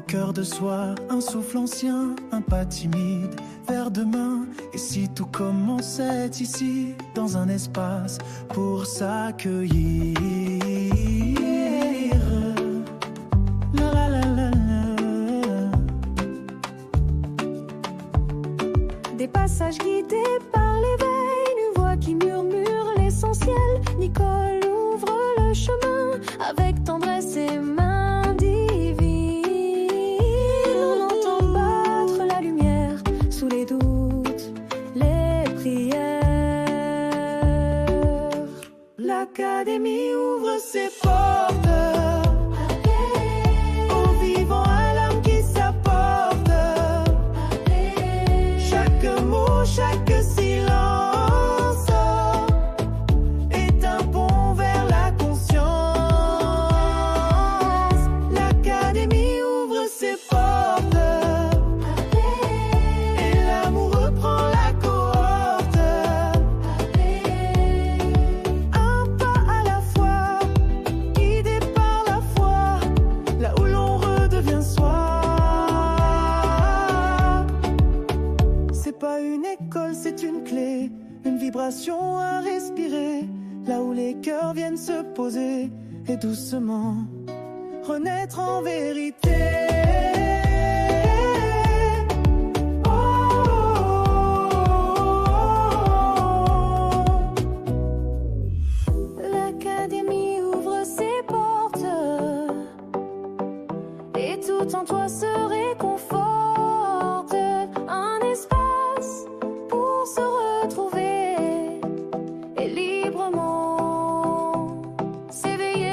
cœur de soie, un souffle ancien, un pas timide vers demain. Et si tout commençait ici, dans un espace pour s'accueillir. La la la la la. Des passages guidés par l'éveil, une voix qui murmure l'essentiel. Nicole ouvre le chemin avec tendresse et main divine. On entend battre la lumière sous les doutes, les prières. L'Académie ouvre ses portes aux vivants, à l'âme qui s'apporte. Chaque mot, chaque silence est un pont vers la conscience. L'Académie ouvre ses portes et l'amour reprend la cohorte. Un pas à la fois, guidé par la foi, là où l'on redevient soi. C'est pas une école, c'est une clé, une vibration à respirer, là où les cœurs viennent se poser et doucement renaître en vérité. Oh, oh, oh, oh. L'Académie ouvre ses portes et tout en toi se réconforte. Un espace pour se retrouver et librement s'éveiller.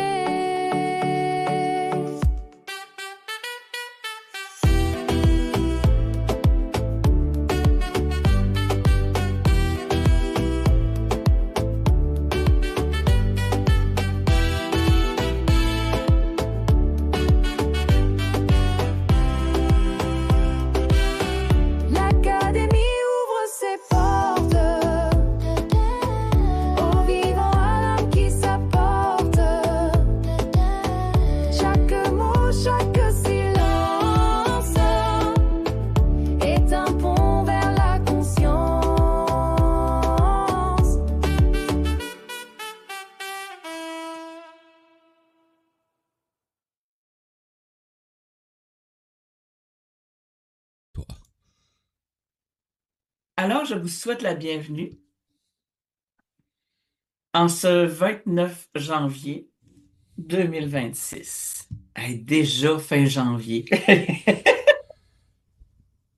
L'Académie ouvre ses portes aux vivants, à l'âme qui s'apporte. Chaque mot, chaque silence est un pont vers la conscience. Toi. Alors, je vous souhaite la bienvenue en ce 29 janvier 2026. Hey, déjà fin janvier.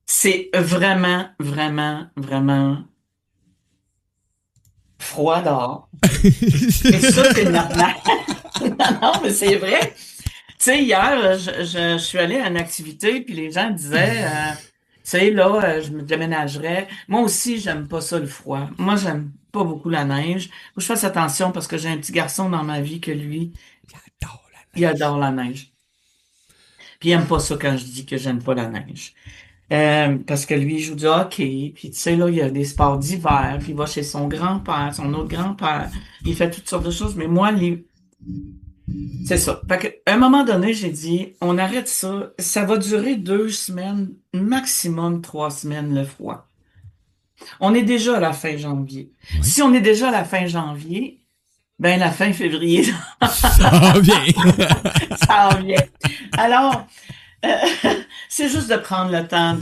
C'est vraiment, vraiment, vraiment froid dehors. Et ça, c'est normal. Non, non, mais c'est vrai. Tu sais, hier, je suis allée à une activité, puis les gens disaient, tu sais, là, je me déménagerais. Moi aussi, j'aime pas ça, le froid. Moi, j'aime pas beaucoup la neige. Faut que je fasse attention parce que j'ai un petit garçon dans ma vie que lui, J'adore la il adore la neige. Puis il aime pas ça quand je dis que j'aime pas la neige. Parce que lui, il joue du hockey, puis tu sais, là, il y a des sports d'hiver, puis il va chez son grand-père, son autre grand-père. Il fait toutes sortes de choses, mais moi, c'est ça. Fait que, à un moment donné, j'ai dit, on arrête ça. Ça va durer 2 semaines, maximum 3 semaines, le froid. On est déjà à la fin janvier. Oui. Si on est déjà à la fin janvier, ben la fin février, Ça vient. ça en vient. Alors, euh, c'est juste de prendre le temps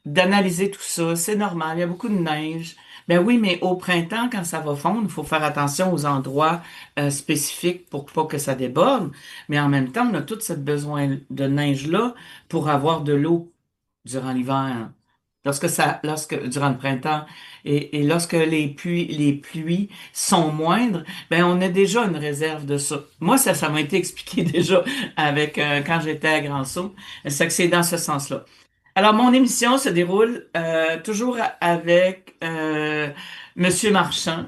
d'analyser tout ça. C'est normal, il y a beaucoup de neige. Ben oui, mais au printemps, quand ça va fondre, il faut faire attention aux endroits spécifiques pour pas que ça déborde. Mais en même temps, on a tout ce besoin de neige-là pour avoir de l'eau durant l'hiver. Durant le printemps et lorsque les pluies sont moindres, ben on a déjà une réserve de ça. Moi, ça m'a été expliqué déjà avec quand j'étais à Grand-Sault. C'est que c'est dans ce sens-là. Alors, mon émission se déroule toujours avec Monsieur Marchand.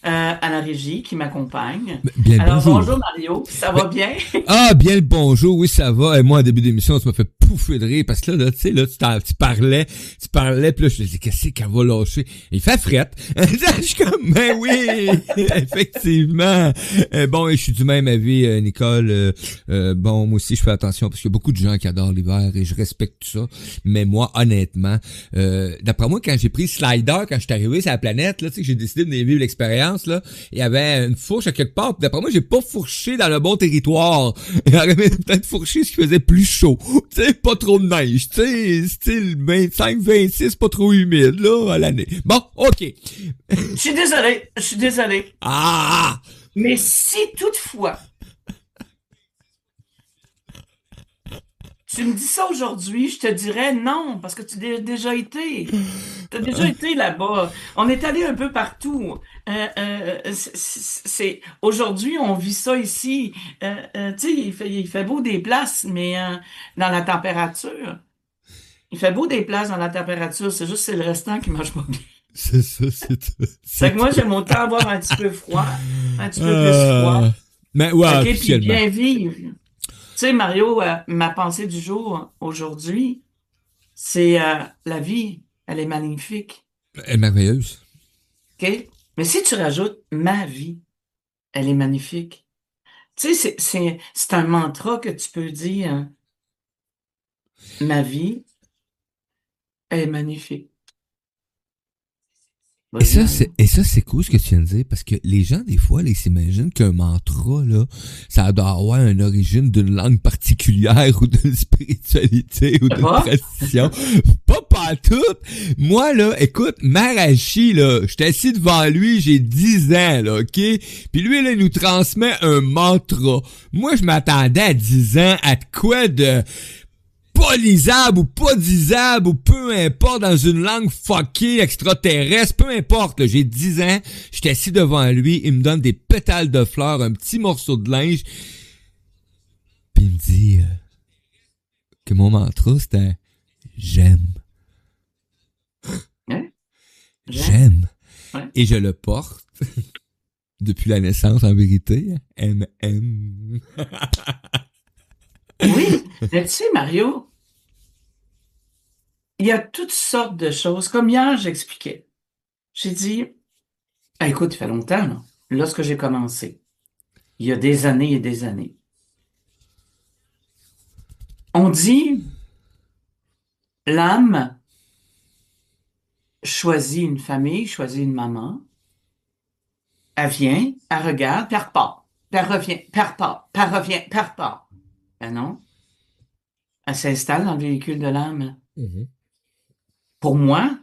à la régie qui m'accompagne. Bien le Alors, bonjour. bonjour Mario, ça Ben, va bien? ah, bien le bonjour, oui, ça va. Et moi, en début d'émission, tu m'as fait pouffer de rire parce que là, tu sais, là, tu parlais, puis là, je te dis, qu'est-ce qu'elle va lâcher? Il fait frette. Je suis comme, ben oui, effectivement. Bon, et je suis du même avis, Nicole. Bon, moi aussi, je fais attention parce qu'il y a beaucoup de gens qui adorent l'hiver et je respecte tout ça. Mais moi, honnêtement, d'après moi, quand j'ai pris Slider, quand je suis arrivé sur la planète, là, tu sais, que j'ai décidé de vivre l'expérience, là, il y avait une fourche à quelque part. Puis d'après moi, j'ai pas fourché dans le bon territoire. J'aurais peut-être fourché ce qui faisait plus chaud. Tu sais, pas trop de neige. Tu sais, style 25-26, pas trop humide, là, à l'année. Bon, OK. Je suis désolé. Ah! Mais si toutefois, tu me dis ça aujourd'hui, je te dirais non, parce que tu as déjà été. Tu as déjà été là-bas. On est allé un peu partout. Aujourd'hui, on vit ça ici. Tu sais, il fait beau des places, mais dans la température. Il fait beau des places dans la température, c'est juste c'est le restant qui marche pas bien. C'est ça, c'est tout. Fait que moi, j'aime autant avoir un petit peu froid, un petit peu plus froid. Mais ouais, OK, puis officiellement. bien vivre. Tu sais, Mario, ma pensée du jour aujourd'hui, c'est la vie, elle est magnifique. Elle est merveilleuse. OK? Mais si tu rajoutes ma vie, elle est magnifique. Tu sais, c'est un mantra que tu peux dire, hein. Ma vie, elle est magnifique. Vas-y, Mario. Et ça, c'est cool ce que tu viens de dire, parce que les gens, des fois, là, ils s'imaginent qu'un mantra, là, ça doit avoir une origine d'une langue particulière ou d'une spiritualité ou C'est d'une pas? tradition. Pas tout. Moi, là, écoute, Marachi, là, je suis assis devant lui, j'ai 10 ans, là, OK? Puis lui, là, il nous transmet un mantra. Moi, je m'attendais à 10 ans à de quoi de pas lisable ou pas disable ou peu importe dans une langue fuckée extraterrestre, peu importe, là, j'ai 10 ans, j'étais assis devant lui, il me donne des pétales de fleurs, un petit morceau de linge, puis il me dit que mon mantra c'était j'aime, Hein? j'aime, Ouais. et je le porte depuis la naissance en vérité, M. Oui, mais tu sais, Mario, il y a toutes sortes de choses. Comme hier, j'expliquais. J'ai dit, ah, écoute, il fait longtemps, là, lorsque j'ai commencé, il y a des années et des années. On dit, l'âme choisit une famille, choisit une maman, elle vient, elle regarde, puis elle repart. Puis elle revient, puis elle repart, puis elle revient, puis elle repart. Ben non, elle s'installe dans le véhicule de l'âme. Mhm. Pour moi,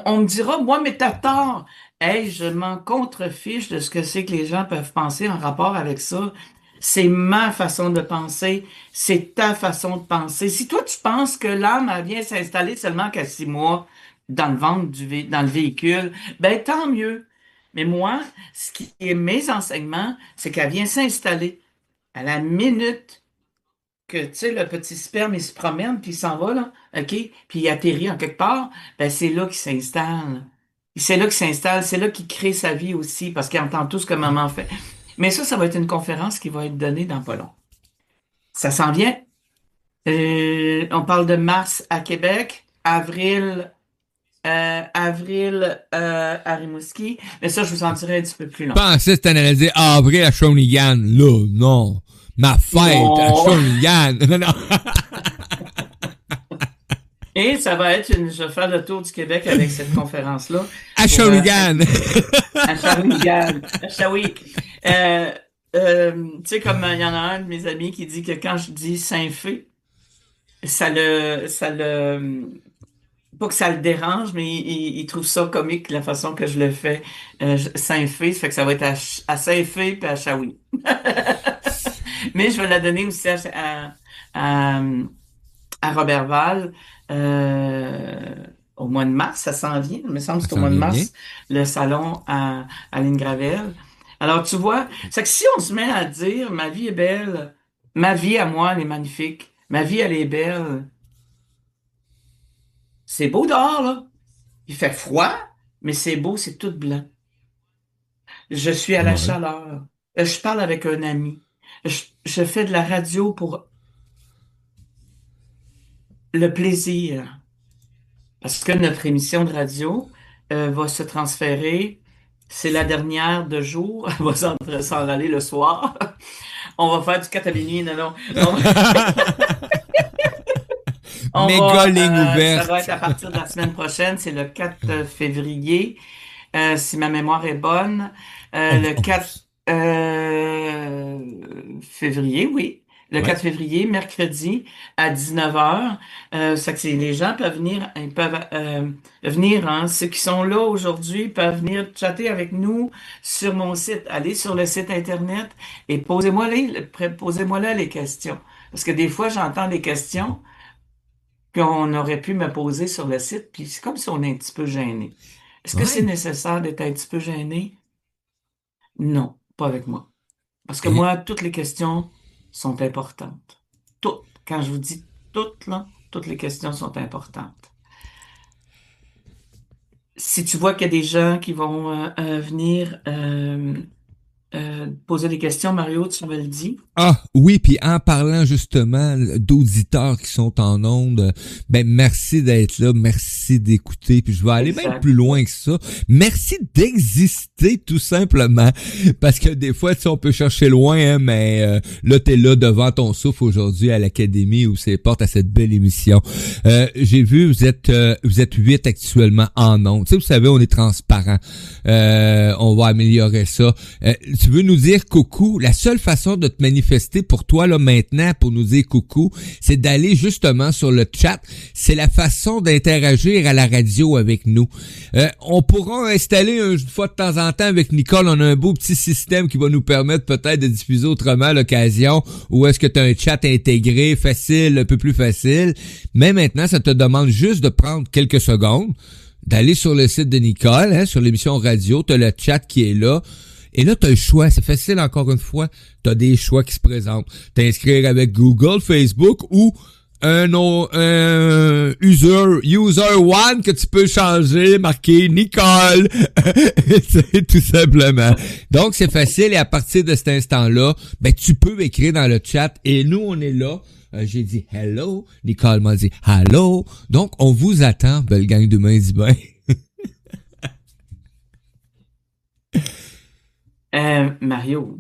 on me dira, moi, mais t'as tort. Hey, je m'en contrefiche de ce que c'est que les gens peuvent penser en rapport avec ça. C'est ma façon de penser, c'est ta façon de penser. Si toi, tu penses que l'âme, elle vient s'installer seulement qu'à 6 mois dans le ventre dans le véhicule, ben tant mieux. Mais moi, ce qui est mes enseignements, c'est qu'elle vient s'installer à la minute que, tu sais, le petit sperme, il se promène, puis il s'en va, là, OK? Puis il atterrit en quelque part, ben c'est là qu'il s'installe. C'est là qu'il s'installe, c'est là qu'il crée sa vie aussi, parce qu'il entend tout ce que maman fait. Mais ça va être une conférence qui va être donnée dans pas long. Ça s'en vient. On parle de mars à Québec, avril à Rimouski, mais ça, je vous en dirai un petit peu plus long. Pensais que t'en allais dire avril à Shawinigan. Là, non. Ma fête à Non. Shawinigan. Non, non. Et ça va être je vais faire le tour du Québec avec cette conférence-là. À Shawinigan. À Shawinigan. À Shawik. Tu sais, comme il y en a un de mes amis qui dit que quand je dis Saint-Fé, pas que ça le dérange, mais il trouve ça comique la façon que je le fais. Saint-Fé, ça fait que ça va être à Saint-Fé puis à Shawi. Mais je vais la donner aussi à, à Robertval au mois de mars. Ça s'en vient, il me semble que Ça c'est au s'en mois de vient bien. mars, le salon à Gravel. Alors, tu vois, c'est que si on se met à dire ma vie est belle, ma vie à moi, elle est magnifique, ma vie, elle est belle, c'est beau dehors, là. Il fait froid, mais c'est beau, c'est tout blanc. Je suis à la Ouais. chaleur. Je parle avec un ami. Je fais de la radio pour le plaisir. Parce que notre émission de radio va se transférer. C'est la dernière de jour. Elle va s'en aller le soir. On va faire du 4 à minuit. Non, non. Méga ligne Ça va ouverte. être à partir de la semaine prochaine. C'est le 4 février. Si ma mémoire est bonne. Oh, Le oh, 4 février, oui. Le ouais. 4 février, mercredi, à 19 heures. Ça que les gens peuvent venir, ils peuvent venir, hein. Ceux qui sont là aujourd'hui peuvent venir chatter avec nous sur mon site. Allez sur le site Internet et posez-moi là les questions. Parce que des fois, j'entends des questions qu'on aurait pu me poser sur le site, puis c'est comme si on est un petit peu gêné. Est-ce que c'est Ouais. nécessaire d'être un petit peu gêné? Non, pas avec moi. Parce que Et- moi, toutes les questions sont importantes. Toutes. Quand je vous dis toutes, là, toutes les questions sont importantes. Si tu vois qu'il y a des gens qui vont venir poser des questions, Mario, tu me le dis. Ah oui, puis en parlant justement d'auditeurs qui sont en ondes, ben merci d'être là, merci d'écouter, puis je vais aller même Exact. plus loin que ça. Merci d'exister tout simplement, parce que des fois, tu sais, on peut chercher loin, hein, mais là, t'es là devant ton souffle aujourd'hui à l'Académie où c'est porte à cette belle émission. J'ai vu, vous êtes 8 actuellement en ondes. Tu sais, vous savez, on est transparent. On va améliorer ça. Tu veux nous dire coucou? La seule façon de te manifester pour toi là maintenant pour nous dire coucou, c'est d'aller justement sur le chat. C'est la façon d'interagir à la radio avec nous. On pourra installer une fois de temps en temps avec Nicole, on a un beau petit système qui va nous permettre peut-être de diffuser autrement à l'occasion, ou est-ce que tu as un chat intégré, facile, un peu plus facile. Mais maintenant, ça te demande juste de prendre quelques secondes, d'aller sur le site de Nicole, hein, sur l'émission radio, tu as le chat qui est là. Et là, tu as le choix. C'est facile encore une fois. Tu as des choix qui se présentent. T'inscrire avec Google, Facebook ou un user one que tu peux changer, marquer Nicole. C'est tout simplement. Donc, c'est facile et à partir de cet instant-là, ben, tu peux écrire dans le chat et nous, on est là. J'ai dit hello. Nicole m'a dit hello. Donc, on vous attend, belle gang de mains du bain. Mario,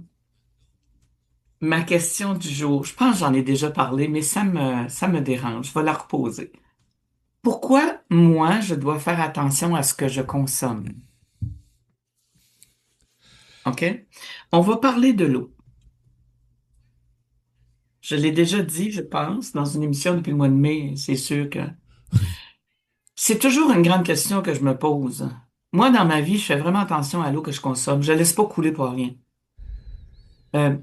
ma question du jour, je pense que j'en ai déjà parlé, mais ça me dérange. Je vais la reposer. Pourquoi moi, je dois faire attention à ce que je consomme? OK? On va parler de l'eau. Je l'ai déjà dit, je pense, dans une émission depuis le mois de mai, c'est sûr que c'est toujours une grande question que je me pose. Moi, dans ma vie, je fais vraiment attention à l'eau que je consomme. Je la laisse pas couler pour rien.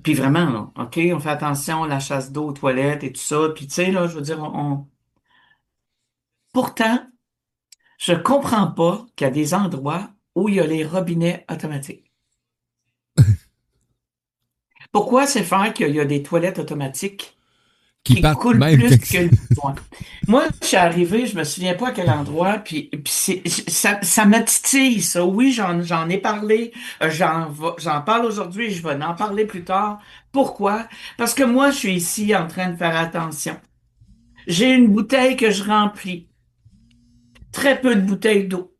Puis vraiment, là, OK, on fait attention à la chasse d'eau aux toilettes et tout ça. Puis tu sais, là, je veux dire, Pourtant, je comprends pas qu'il y a des endroits où il y a les robinets automatiques. Pourquoi c'est faire qu'il y a des toilettes automatiques Qui qui partent coulent même plus quand... que le besoin? Moi, je suis arrivé, je me souviens pas à quel endroit, puis ça me titille, ça. Oui, j'en ai parlé, j'en parle aujourd'hui, je vais en parler plus tard. Pourquoi? Parce que moi, je suis ici en train de faire attention. J'ai une bouteille que je remplis. Très peu de bouteilles d'eau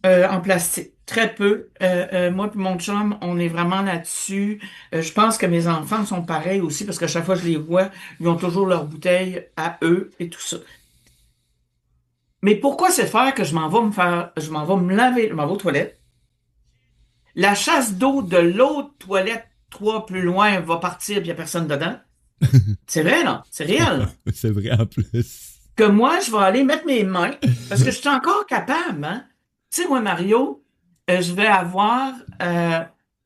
en plastique. Très peu. Moi et mon chum, on est vraiment là-dessus. Je pense que mes enfants sont pareils aussi parce qu'à chaque fois que je les vois, ils ont toujours leur bouteille à eux et tout ça. Mais pourquoi c'est faire que je m'en vais me laver, je m'en vais aux toilettes. La chasse d'eau de l'autre toilette, trois plus loin, va partir, puis il n'y a personne dedans. C'est vrai, là. C'est réel, là. C'est vrai en plus. Que moi, je vais aller mettre mes mains, parce que je suis encore capable, hein. Tu sais, moi, Mario, je vais avoir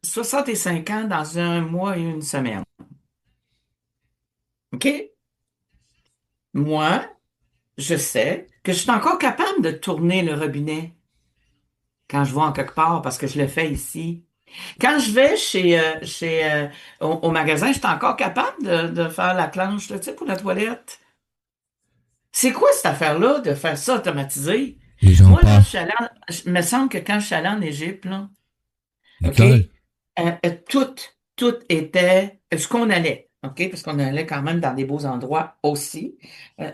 65 ans dans un mois et une semaine. OK? Moi, je sais que je suis encore capable de tourner le robinet quand je vais en quelque part, parce que je le fais ici. Quand je vais au magasin, je suis encore capable de faire la planche, là, tu sais, pour la toilette. C'est quoi cette affaire-là de faire ça automatisé? Les gens Moi, là, partent. il me semble que quand je suis allée en Égypte, là, OK, Nicole. Tout était ce qu'on allait, OK? Parce qu'on allait quand même dans des beaux endroits aussi. Euh,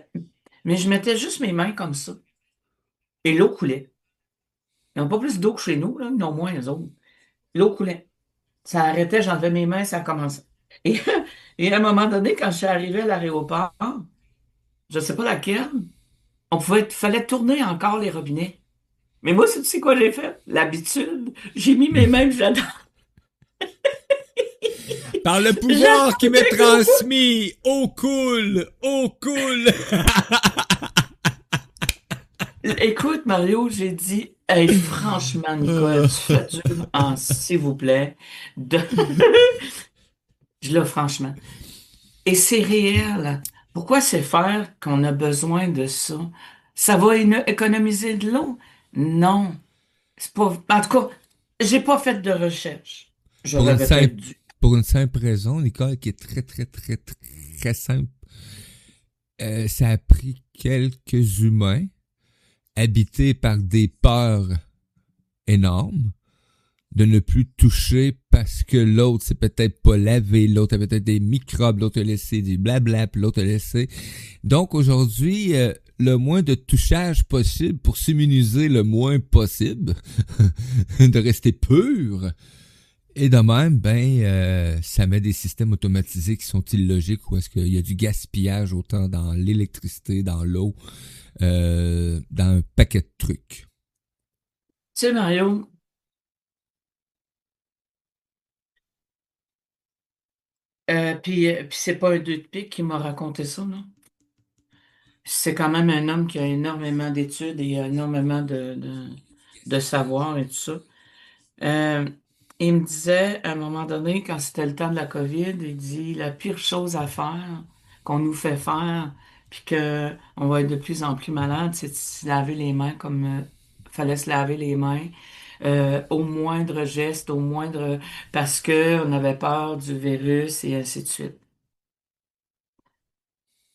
mais je mettais juste mes mains comme ça. Et l'eau coulait. Ils n'ont pas plus d'eau que chez nous, là, ils en ont moins, les autres. L'eau coulait. Ça arrêtait, j'enlevais mes mains, ça commençait. Et, et à un moment donné, quand je suis arrivé à l'aéroport, je ne sais pas laquelle, fallait tourner encore les robinets. Mais moi, tu sais quoi j'ai fait? L'habitude. J'ai mis mes mains, j'adore. Par le pouvoir qui m'est transmis, eau coule, eau coule. Écoute, Mario, j'ai dit, hey, franchement, Nicole, tu fais dur, s'il vous plaît. De... Je l'ai franchement. Et c'est réel. Pourquoi c'est faire qu'on a besoin de ça? Ça va économiser de l'eau? Non. C'est pas... En tout cas, j'ai pas fait de recherche. Pour J'aurais une simple, peut-être dû. pour une simple raison, Nicole, qui est très, très, très, très simple. Ça a pris quelques humains habités par des peurs énormes de ne plus toucher parce que l'autre s'est peut-être pas lavé, l'autre a peut-être des microbes, l'autre a laissé du blabla, puis l'autre a laissé. Donc aujourd'hui, le moins de touchage possible pour s'immuniser le moins possible, de rester pur. Et de même, ça met des systèmes automatisés qui sont illogiques, où est-ce qu'il y a du gaspillage autant dans l'électricité, dans l'eau, dans un paquet de trucs. Tu sais, Mario, puis c'est pas un deux de pique qui m'a raconté ça, non? C'est quand même un homme qui a énormément d'études et énormément de savoir et tout ça. Euh, il me disait, à un moment donné, quand c'était le temps de la COVID, il dit, la pire chose à faire, qu'on nous fait faire, puis que on va être de plus en plus malade, c'est de se laver les mains comme fallait se laver les mains, au moindre geste, au moindre, parce que on avait peur du virus et ainsi de suite.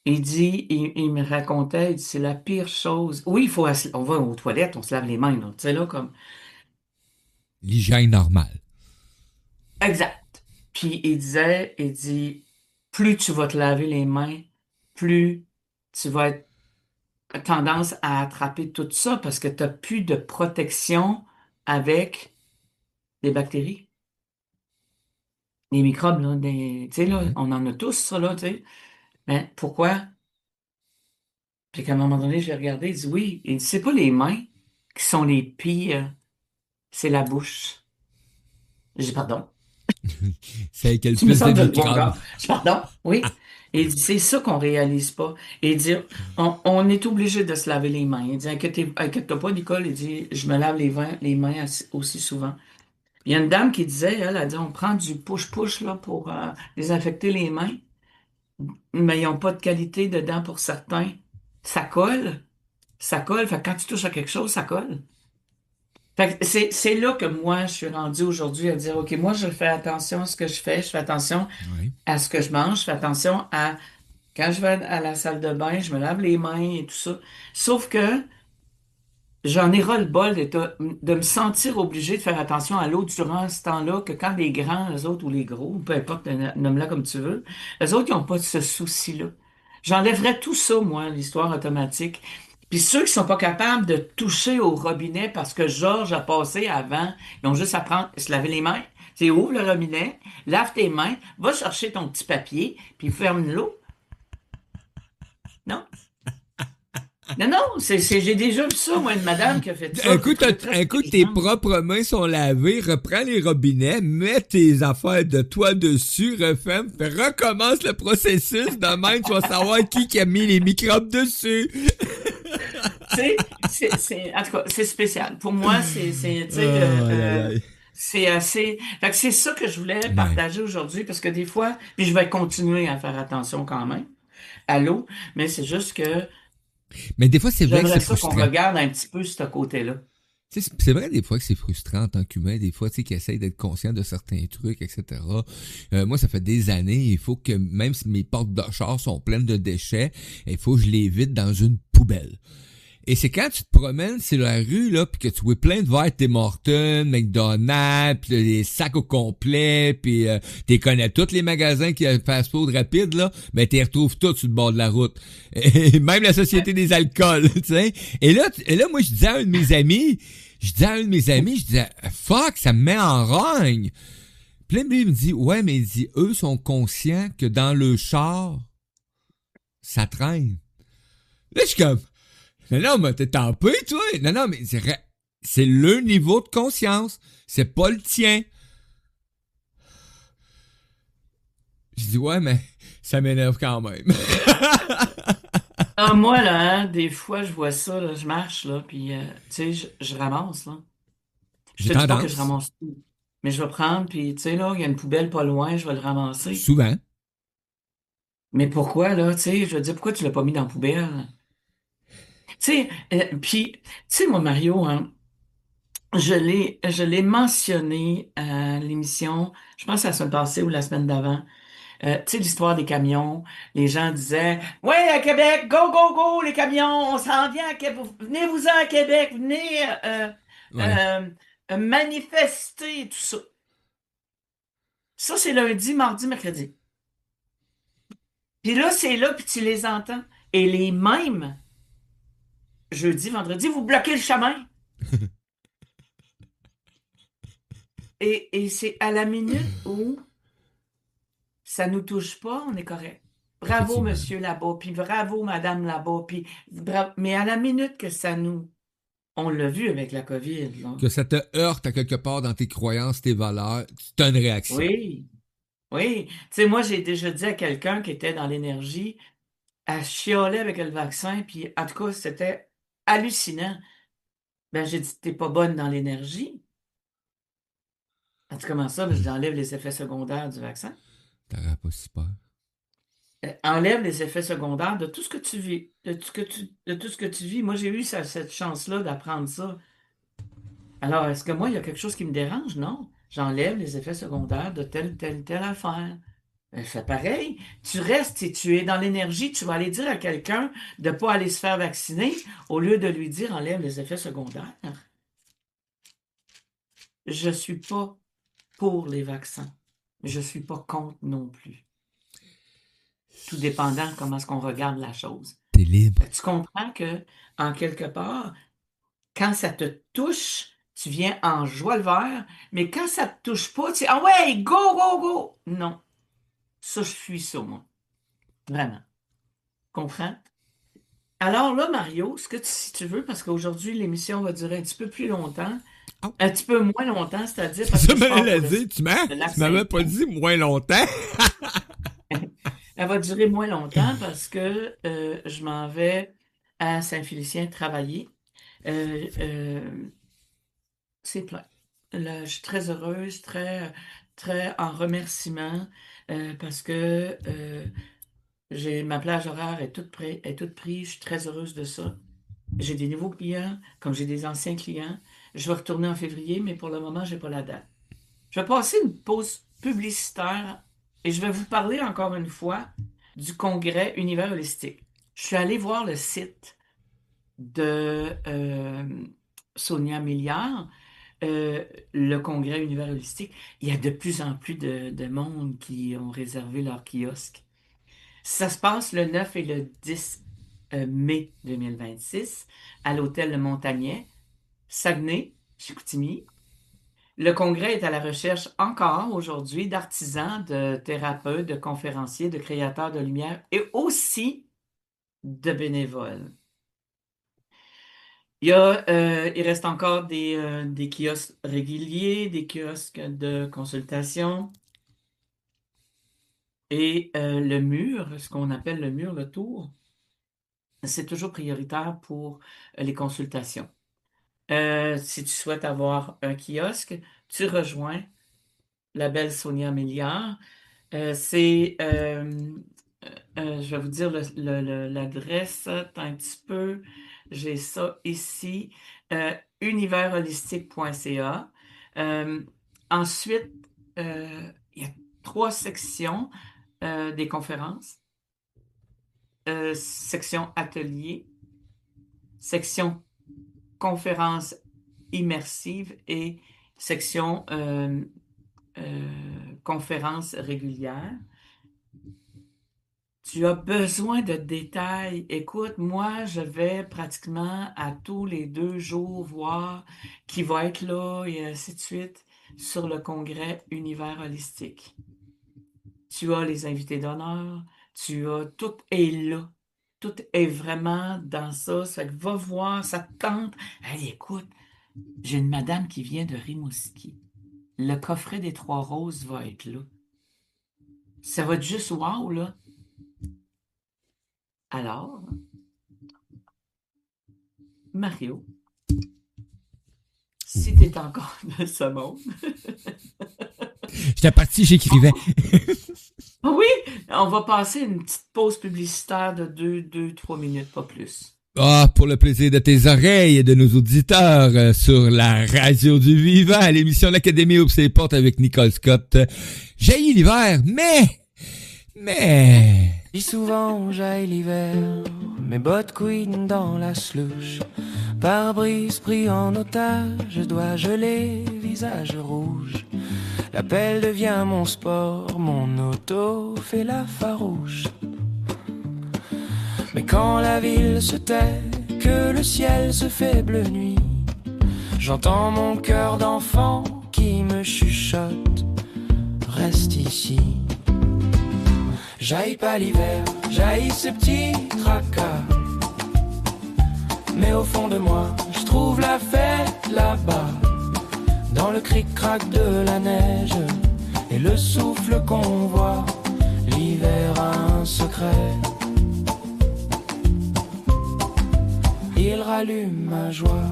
Il me racontait, il dit, c'est la pire chose. Oui, on va aux toilettes, on se lave les mains, là, tu sais, là, comme. L'hygiène normale. Exact. Puis il dit, plus tu vas te laver les mains, plus tu vas être tendance à attraper tout ça parce que tu n'as plus de protection avec les bactéries, les microbes, là, tu sais, là, Ouais. on en a tous, ça, là, tu sais. Mais pourquoi? Puis qu'à un moment donné, j'ai regardé, il dit, oui, il dit, c'est pas les mains qui sont les pires, c'est la bouche. J'ai dit, pardon. C'est avec le Tu me plus de sens de le microbes. encore. Pardon? Oui. Et il dit, c'est ça qu'on réalise pas. Et il dit, on est obligé de se laver les mains. Il dit, inquiète-toi pas, Nicole. Il dit, je me lave les mains aussi souvent. Il y a une dame qui disait, elle a dit, on prend du push-push là, pour désinfecter les mains, mais ils n'ont pas de qualité dedans pour certains. Ça colle. Ça colle. Fait que quand tu touches à quelque chose, ça colle. Fait que c'est là que moi, je suis rendue aujourd'hui à dire, OK, moi, je fais attention à ce que je fais attention Ouais. à ce que je mange, je fais attention à quand je vais à la salle de bain, je me lave les mains et tout ça. Sauf que j'en ai ras-le-bol de me sentir obligé de faire attention à l'eau durant ce temps-là, que quand les grands, les autres ou les gros, peu importe, nomme-la comme tu veux, les autres, ils n'ont pas ce souci-là. J'enlèverais tout ça, moi, l'histoire automatique. Puis ceux qui sont pas capables de toucher au robinet parce que Georges a passé avant, ils ont juste à prendre, se laver les mains. Tu ouvres le robinet, lave tes mains, va chercher ton petit papier, puis ferme l'eau. Non? Non, non, j'ai déjà vu ça, moi, une madame qui a fait ça. Un coup, J'ai trouvé très tes intelligent. propres mains sont lavées, reprends les robinets, mets tes affaires de toi dessus, referme, puis recommence le processus. De même, tu vas savoir qui a mis les microbes dessus. Tu sais, en tout cas, c'est spécial. Pour moi, tu sais, Aïe, aïe, aïe. c'est assez. Fait que c'est ça que je voulais Ouais. partager aujourd'hui parce que des fois, puis je vais continuer à faire attention quand même à l'eau, mais c'est juste que Mais des fois, c'est vrai que j'aimerais c'est ça qu'on frustrant. regarde un petit peu ce côté-là. Tu sais, c'est vrai des fois que c'est frustrant en tant qu'humain, des fois, tu sais, qui essaye d'être conscient de certains trucs, etc. Moi, ça fait des années, il faut que, même si mes portes de char sont pleines de déchets, il faut que je les vide dans une poubelle. Et c'est quand tu te promènes sur la rue, là, pis que tu vois plein de verres Tim Hortons, McDonald's, pis les sacs au complet, pis t'es connais tous les magasins qui ont fast-food rapide, là, ben t'y retrouves tous sur le bord de la route. Et même la Société des alcools, tu sais. Et là, moi, je disais à un de mes amis, je disais, fuck, ça me met en rogne. Puis là, lui, il me dit, ouais, mais il dit, eux sont conscients que dans le char, ça traîne. Là, je suis comme, non, mais t'es tempé, toi. Non, mais c'est le niveau de conscience. C'est pas le tien. Je dis, ouais, mais ça m'énerve quand même. Ah, moi, là, hein, des fois, je vois ça, là, je marche, là, puis, tu sais, je ramasse, là. Je J'ai te dis pas que je tendance, ramasse tout, mais je vais prendre, puis, tu sais, là, il y a une poubelle pas loin, je vais le ramasser. souvent. Mais pourquoi, là, tu sais, je veux dire, pourquoi tu l'as pas mis dans la poubelle? Tu sais, puis, tu sais, moi, Mario, hein, je l'ai mentionné à l'émission, je pense à la semaine passée ou la semaine d'avant. Tu sais, l'histoire des camions, les gens disaient, ouais, à Québec, go, go, go, les camions, on s'en vient à Québec, venez-vous-en à Québec, venez Ouais. euh, manifester, tout ça. Ça, c'est lundi, mardi, mercredi. Puis là, c'est là, puis tu les entends. Et les mêmes, jeudi, vendredi, vous bloquez le chemin. Et c'est à la minute où ça nous touche pas, on est correct. Bravo, Effectivement. monsieur là-bas, puis bravo, madame là-bas, puis mais à la minute que ça nous... On l'a vu avec la COVID, là. Que ça te heurte à quelque part dans tes croyances, tes valeurs, c'est une réaction. Oui, oui. Tu sais, moi, j'ai déjà dit à quelqu'un qui était dans l'énergie, elle chiolait avec le vaccin, puis en tout cas, c'était hallucinant. Ben, j'ai dit, t'es pas bonne dans l'énergie. Elle dit, comment ça? Ben, je dis, enlève les effets secondaires du vaccin. T'auras pas si peur. Enlève les effets secondaires de tout ce que tu vis, de tout ce que tu vis. Moi, j'ai eu cette chance-là d'apprendre ça. Alors, est-ce que moi, il y a quelque chose qui me dérange? Non. J'enlève les effets secondaires de telle affaire. Fais pareil. Tu restes et tu es dans l'énergie. Tu vas aller dire à quelqu'un de ne pas aller se faire vacciner au lieu de lui dire enlève les effets secondaires. Je ne suis pas pour les vaccins. Je ne suis pas contre non plus. Tout dépendant comment est-ce qu'on regarde la chose. T'es libre. Tu comprends que, en quelque part, quand ça te touche, tu viens en joie le vert, mais quand ça te touche pas, tu dis, ah ouais, go, go, go! Non. Ça, je fuis ça, moi. Vraiment. Comprends? Alors là, Mario, si tu veux, parce qu'aujourd'hui, l'émission va durer un petit peu plus longtemps, Oh. un petit peu moins longtemps, c'est-à-dire parce Ça que je me pars l'a pour dit, le tu lac m'avais pas Saint-Jean. dit moins longtemps. Elle va durer moins longtemps parce que je m'en vais à Saint-Félicien travailler. Euh, euh, c'est plein. Là, je suis très heureuse, très en remerciement parce que ma plage horaire est toute prise. Je suis très heureuse de ça. J'ai des nouveaux clients, comme j'ai des anciens clients. Je vais retourner en février, mais pour le moment, je n'ai pas la date. Je vais passer une pause publicitaire et je vais vous parler encore une fois du congrès Univers Holistique. Je suis allé voir le site de Sonia Milliard, le congrès Univers Holistique. Il y a de plus en plus de monde qui ont réservé leur kiosque. Ça se passe le 9 et le 10 mai 2026 à l'hôtel Le Montagnet, Saguenay, Chicoutimi. Le congrès est à la recherche encore aujourd'hui d'artisans, de thérapeutes, de conférenciers, de créateurs de lumière et aussi de bénévoles. Il reste encore des kiosques réguliers, des kiosques de consultation et le mur, ce qu'on appelle le mur, le tour, c'est toujours prioritaire pour les consultations. Si tu souhaites avoir un kiosque, tu rejoins la belle Sonia Milliard. Je vais vous dire l'adresse un petit peu. J'ai ça ici, universholistique.ca. Euh, ensuite, il y a 3 sections des conférences. Section atelier, section conférence immersive et section conférence régulière. Tu as besoin de détails. Écoute, moi, je vais pratiquement à tous les 2 jours voir qui va être là et ainsi de suite sur le congrès Univers Holistique. Tu as les invités d'honneur, tout est là. Tout est vraiment dans ça. Ça fait que va voir, ça te tente. Hey, écoute, j'ai une madame qui vient de Rimouski. Le coffret des 3 roses va être là. Ça va être juste wow, là. Alors, Mario, si tu es encore de ce monde, J'étais parti, j'écrivais. oui, on va passer une petite pause publicitaire de 2-3 minutes, pas plus. Ah, pour le plaisir de tes oreilles et de nos auditeurs sur la radio du vivant, l'émission de l'Académie ouvre ses portes avec Nicole Scott. Jaillit l'hiver, mais... Si souvent j'aille l'hiver, mes bottes couinent dans la slush. Pare-brise pris en otage, je dois geler, visage rouge. La pelle devient mon sport, mon auto fait la farouche. Mais quand la ville se tait, que le ciel se fait bleu nuit, j'entends mon cœur d'enfant qui me chuchote, reste ici. J'haïs pas l'hiver, j'haïs ces petits tracas. Mais au fond de moi, je trouve la fête là-bas, dans le cric-crac de la neige et le souffle qu'on voit. L'hiver a un secret, il rallume ma joie.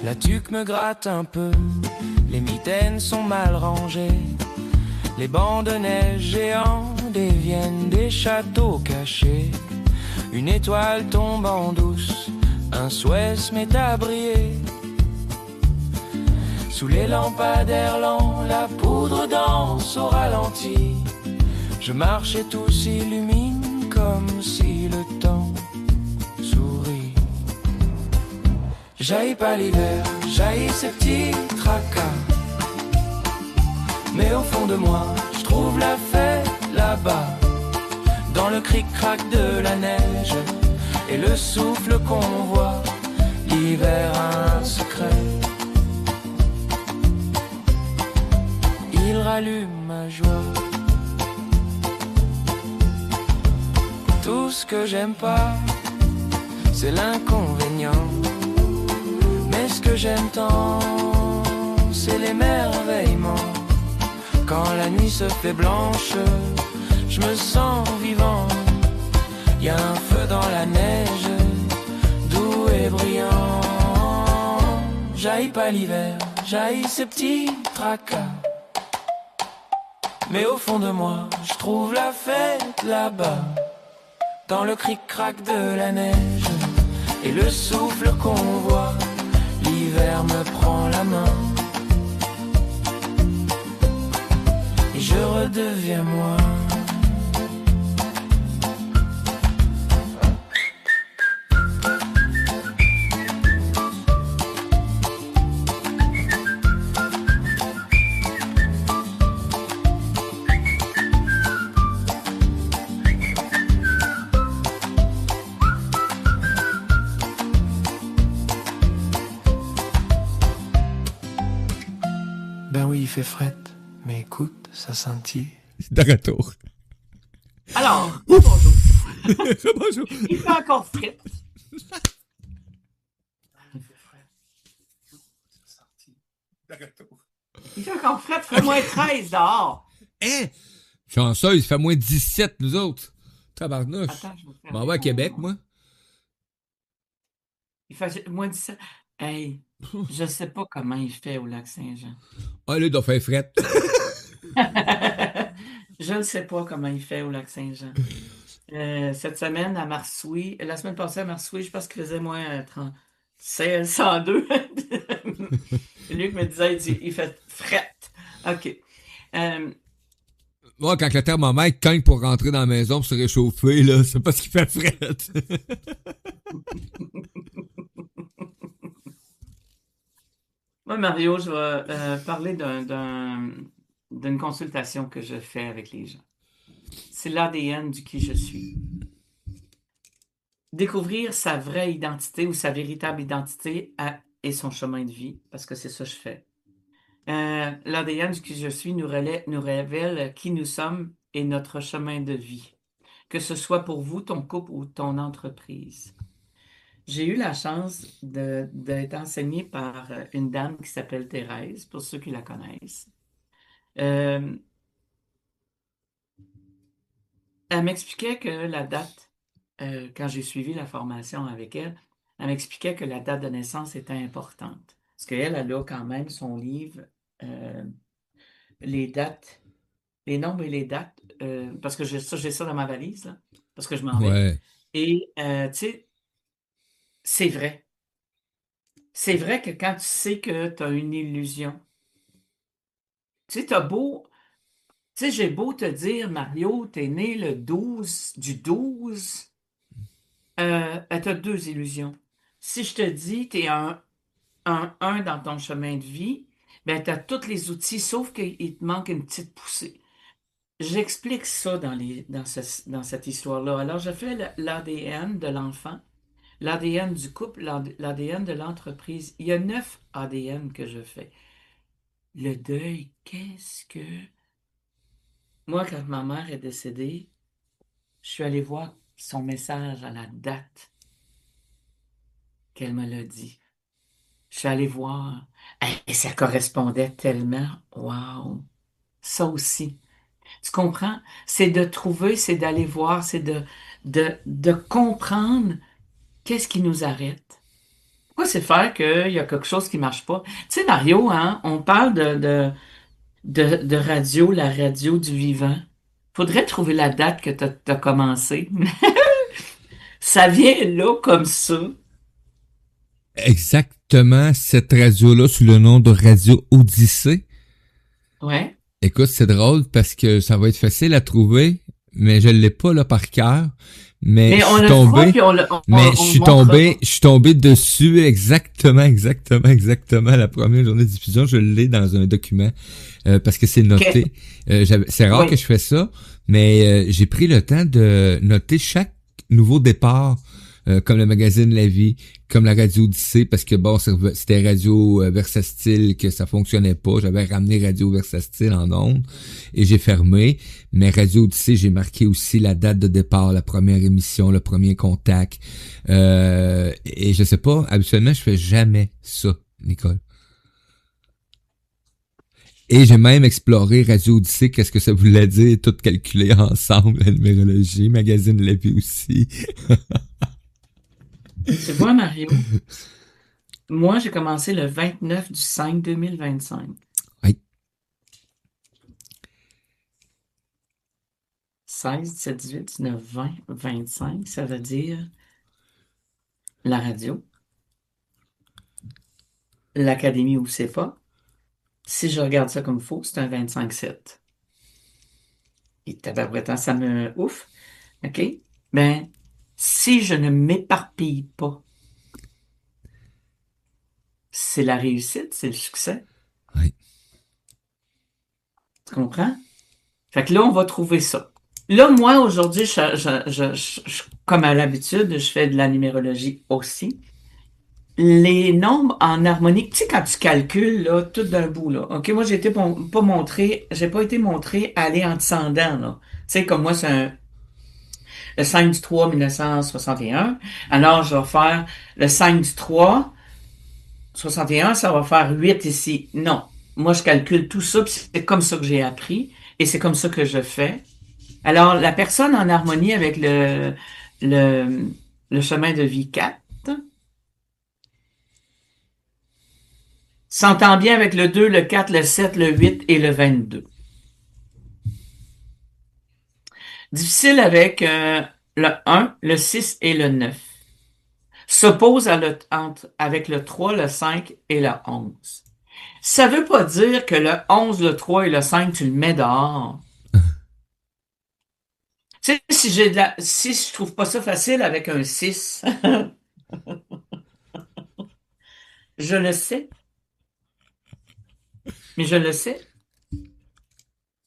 La tuque me gratte un peu, les mitaines sont mal rangées. Les bancs de neige géants deviennent des châteaux cachés. Une étoile tombe en douce, un souhait se met à briller. Sous les lampadaires lents, la poudre danse au ralenti. Je marche et tout s'illumine comme si le temps sourit. J'haïs pas l'hiver, j'haïs ces petits tracas. Mais au fond de moi, je trouve la fête là-bas, dans le cric-crac de la neige et le souffle qu'on voit. L'hiver a un secret, il rallume ma joie. Tout ce que j'aime pas, c'est l'inconvénient. Mais ce que j'aime tant, c'est l'émerveillement. Quand la nuit se fait blanche, je me sens vivant. Y a un feu dans la neige, doux et brillant. J'haïs pas l'hiver, j'haïs ces petits tracas. Mais au fond de moi, je trouve la fête là-bas, dans le cric-crac de la neige et le souffle qu'on voit. L'hiver me prend la main et je redeviens moi. Ben oui, il fait fret, mais écoute, ça scintille. De retour. Alors, bonjour. Bonjour. Il fait encore frais. Il fait encore frais, il fait moins 13 dehors. Hein? Chanceux, il fait moins 17, nous autres. Tabarnouche. Attends, je vais faire. M'en vais à Québec, moi. Il fait moins 17. Hey, je sais pas comment il fait au lac Saint-Jean. Ah, là, il doit faire fret. Je ne sais pas comment il fait au lac Saint-Jean. Cette semaine, à Marsouis, la semaine passée à Marsouis, je pense qu'il faisait moins 30. C'est 102. Luc me disait, il fait fret. OK. Moi, quand le thermomètre cogne pour rentrer dans la maison pour se réchauffer, là, c'est parce qu'il fait fret. Moi, Mario, je vais parler d'une consultation que je fais avec les gens. C'est l'ADN du qui je suis. Découvrir sa vraie identité ou sa véritable identité et son chemin de vie, parce que c'est ça que je fais. L'ADN du qui je suis nous révèle qui nous sommes et notre chemin de vie, que ce soit pour vous, ton couple ou ton entreprise. J'ai eu la chance d'être enseignée par une dame qui s'appelle Thérèse, pour ceux qui la connaissent. Euh, Elle m'expliquait que la date, quand j'ai suivi la formation avec elle, elle m'expliquait que la date de naissance était importante. Parce qu'elle, elle a quand même son livre, euh, les dates, les nombres et les dates, parce que j'ai ça dans ma valise, là, parce que je m'en vais. Ouais. Et, tu sais, c'est vrai. C'est vrai que quand tu sais que tu as une illusion, tu sais, j'ai beau te dire, Mario, t'es né le 12 du 12, t'as deux illusions. Si je te dis, t'es un 1 dans ton chemin de vie, ben, t'as tous les outils, sauf qu'il te manque une petite poussée. J'explique ça dans cette histoire-là. Alors, je fais l'ADN de l'enfant, l'ADN du couple, l'ADN de l'entreprise. Il y a 9 ADN que je fais. Le deuil, qu'est-ce que... Moi, quand ma mère est décédée, je suis allé voir son message à la date qu'elle me l'a dit. Je suis allé voir. Et ça correspondait tellement. Wow! Ça aussi. Tu comprends? C'est de trouver, c'est d'aller voir, c'est de comprendre qu'est-ce qui nous arrête. Pourquoi c'est faire qu'il y a quelque chose qui ne marche pas? Tu sais, Mario, hein, on parle de radio, la radio du vivant. Faudrait trouver la date que tu as commencé. Ça vient là comme ça. Exactement cette radio-là sous le nom de Radio Odyssée. Ouais. Écoute, c'est drôle parce que ça va être facile à trouver, mais je l'ai pas là par cœur. Mais je on suis le tombé, fera, puis je suis tombé dessus exactement la première journée de diffusion. Je l'ai dans un document parce que c'est noté. C'est rare Oui. que je fais ça, mais j'ai pris le temps de noter chaque nouveau départ. Comme le magazine La Vie, comme la Radio Odyssée, parce que bon, c'était Radio Versastile que ça fonctionnait pas. J'avais ramené Radio Versastile en ondes et j'ai fermé. Mais Radio Odyssée, j'ai marqué aussi la date de départ, la première émission, le premier contact. Et je sais pas, habituellement, je fais jamais ça, Nicole. Et j'ai même exploré Radio Odyssée, qu'est-ce que ça voulait dire, tout calculé ensemble, la numérologie, magazine La Vie aussi. Tu vois, Mario, moi, j'ai commencé le 29 du 5 2025. Oui. 16, 17, 18, 19, 20, 25, ça veut dire la radio, l'Académie ou c'est pas. Si je regarde ça comme faux, c'est un 25-7. Et tabarouette, ça me ouf. OK? Ben, si je ne m'éparpille pas, c'est la réussite, c'est le succès. Oui. Tu comprends? Fait que là, on va trouver ça. Là, moi, aujourd'hui, comme à l'habitude, je fais de la numérologie aussi. Les nombres en harmonique, tu sais, quand tu calcules, là, tout d'un bout, là. OK, moi, j'ai pas été montré aller en descendant, là. Tu sais, comme moi, c'est le 5 du 3, 1961. Alors, je vais faire le 5 du 3, 61, ça va faire 8 ici. Non. Moi, je calcule tout ça, puis c'est comme ça que j'ai appris, et c'est comme ça que je fais. Alors, la personne en harmonie avec le chemin de vie 4 s'entend bien avec le 2, le 4, le 7, le 8 et le 22. Difficile avec le 1, le 6 et le 9. S'oppose avec le 3, le 5 et le 11. Ça veut pas dire que le 11, le 3 et le 5, tu le mets dehors. Tu sais, si je trouve pas ça facile avec un 6, je le sais, mais je le sais.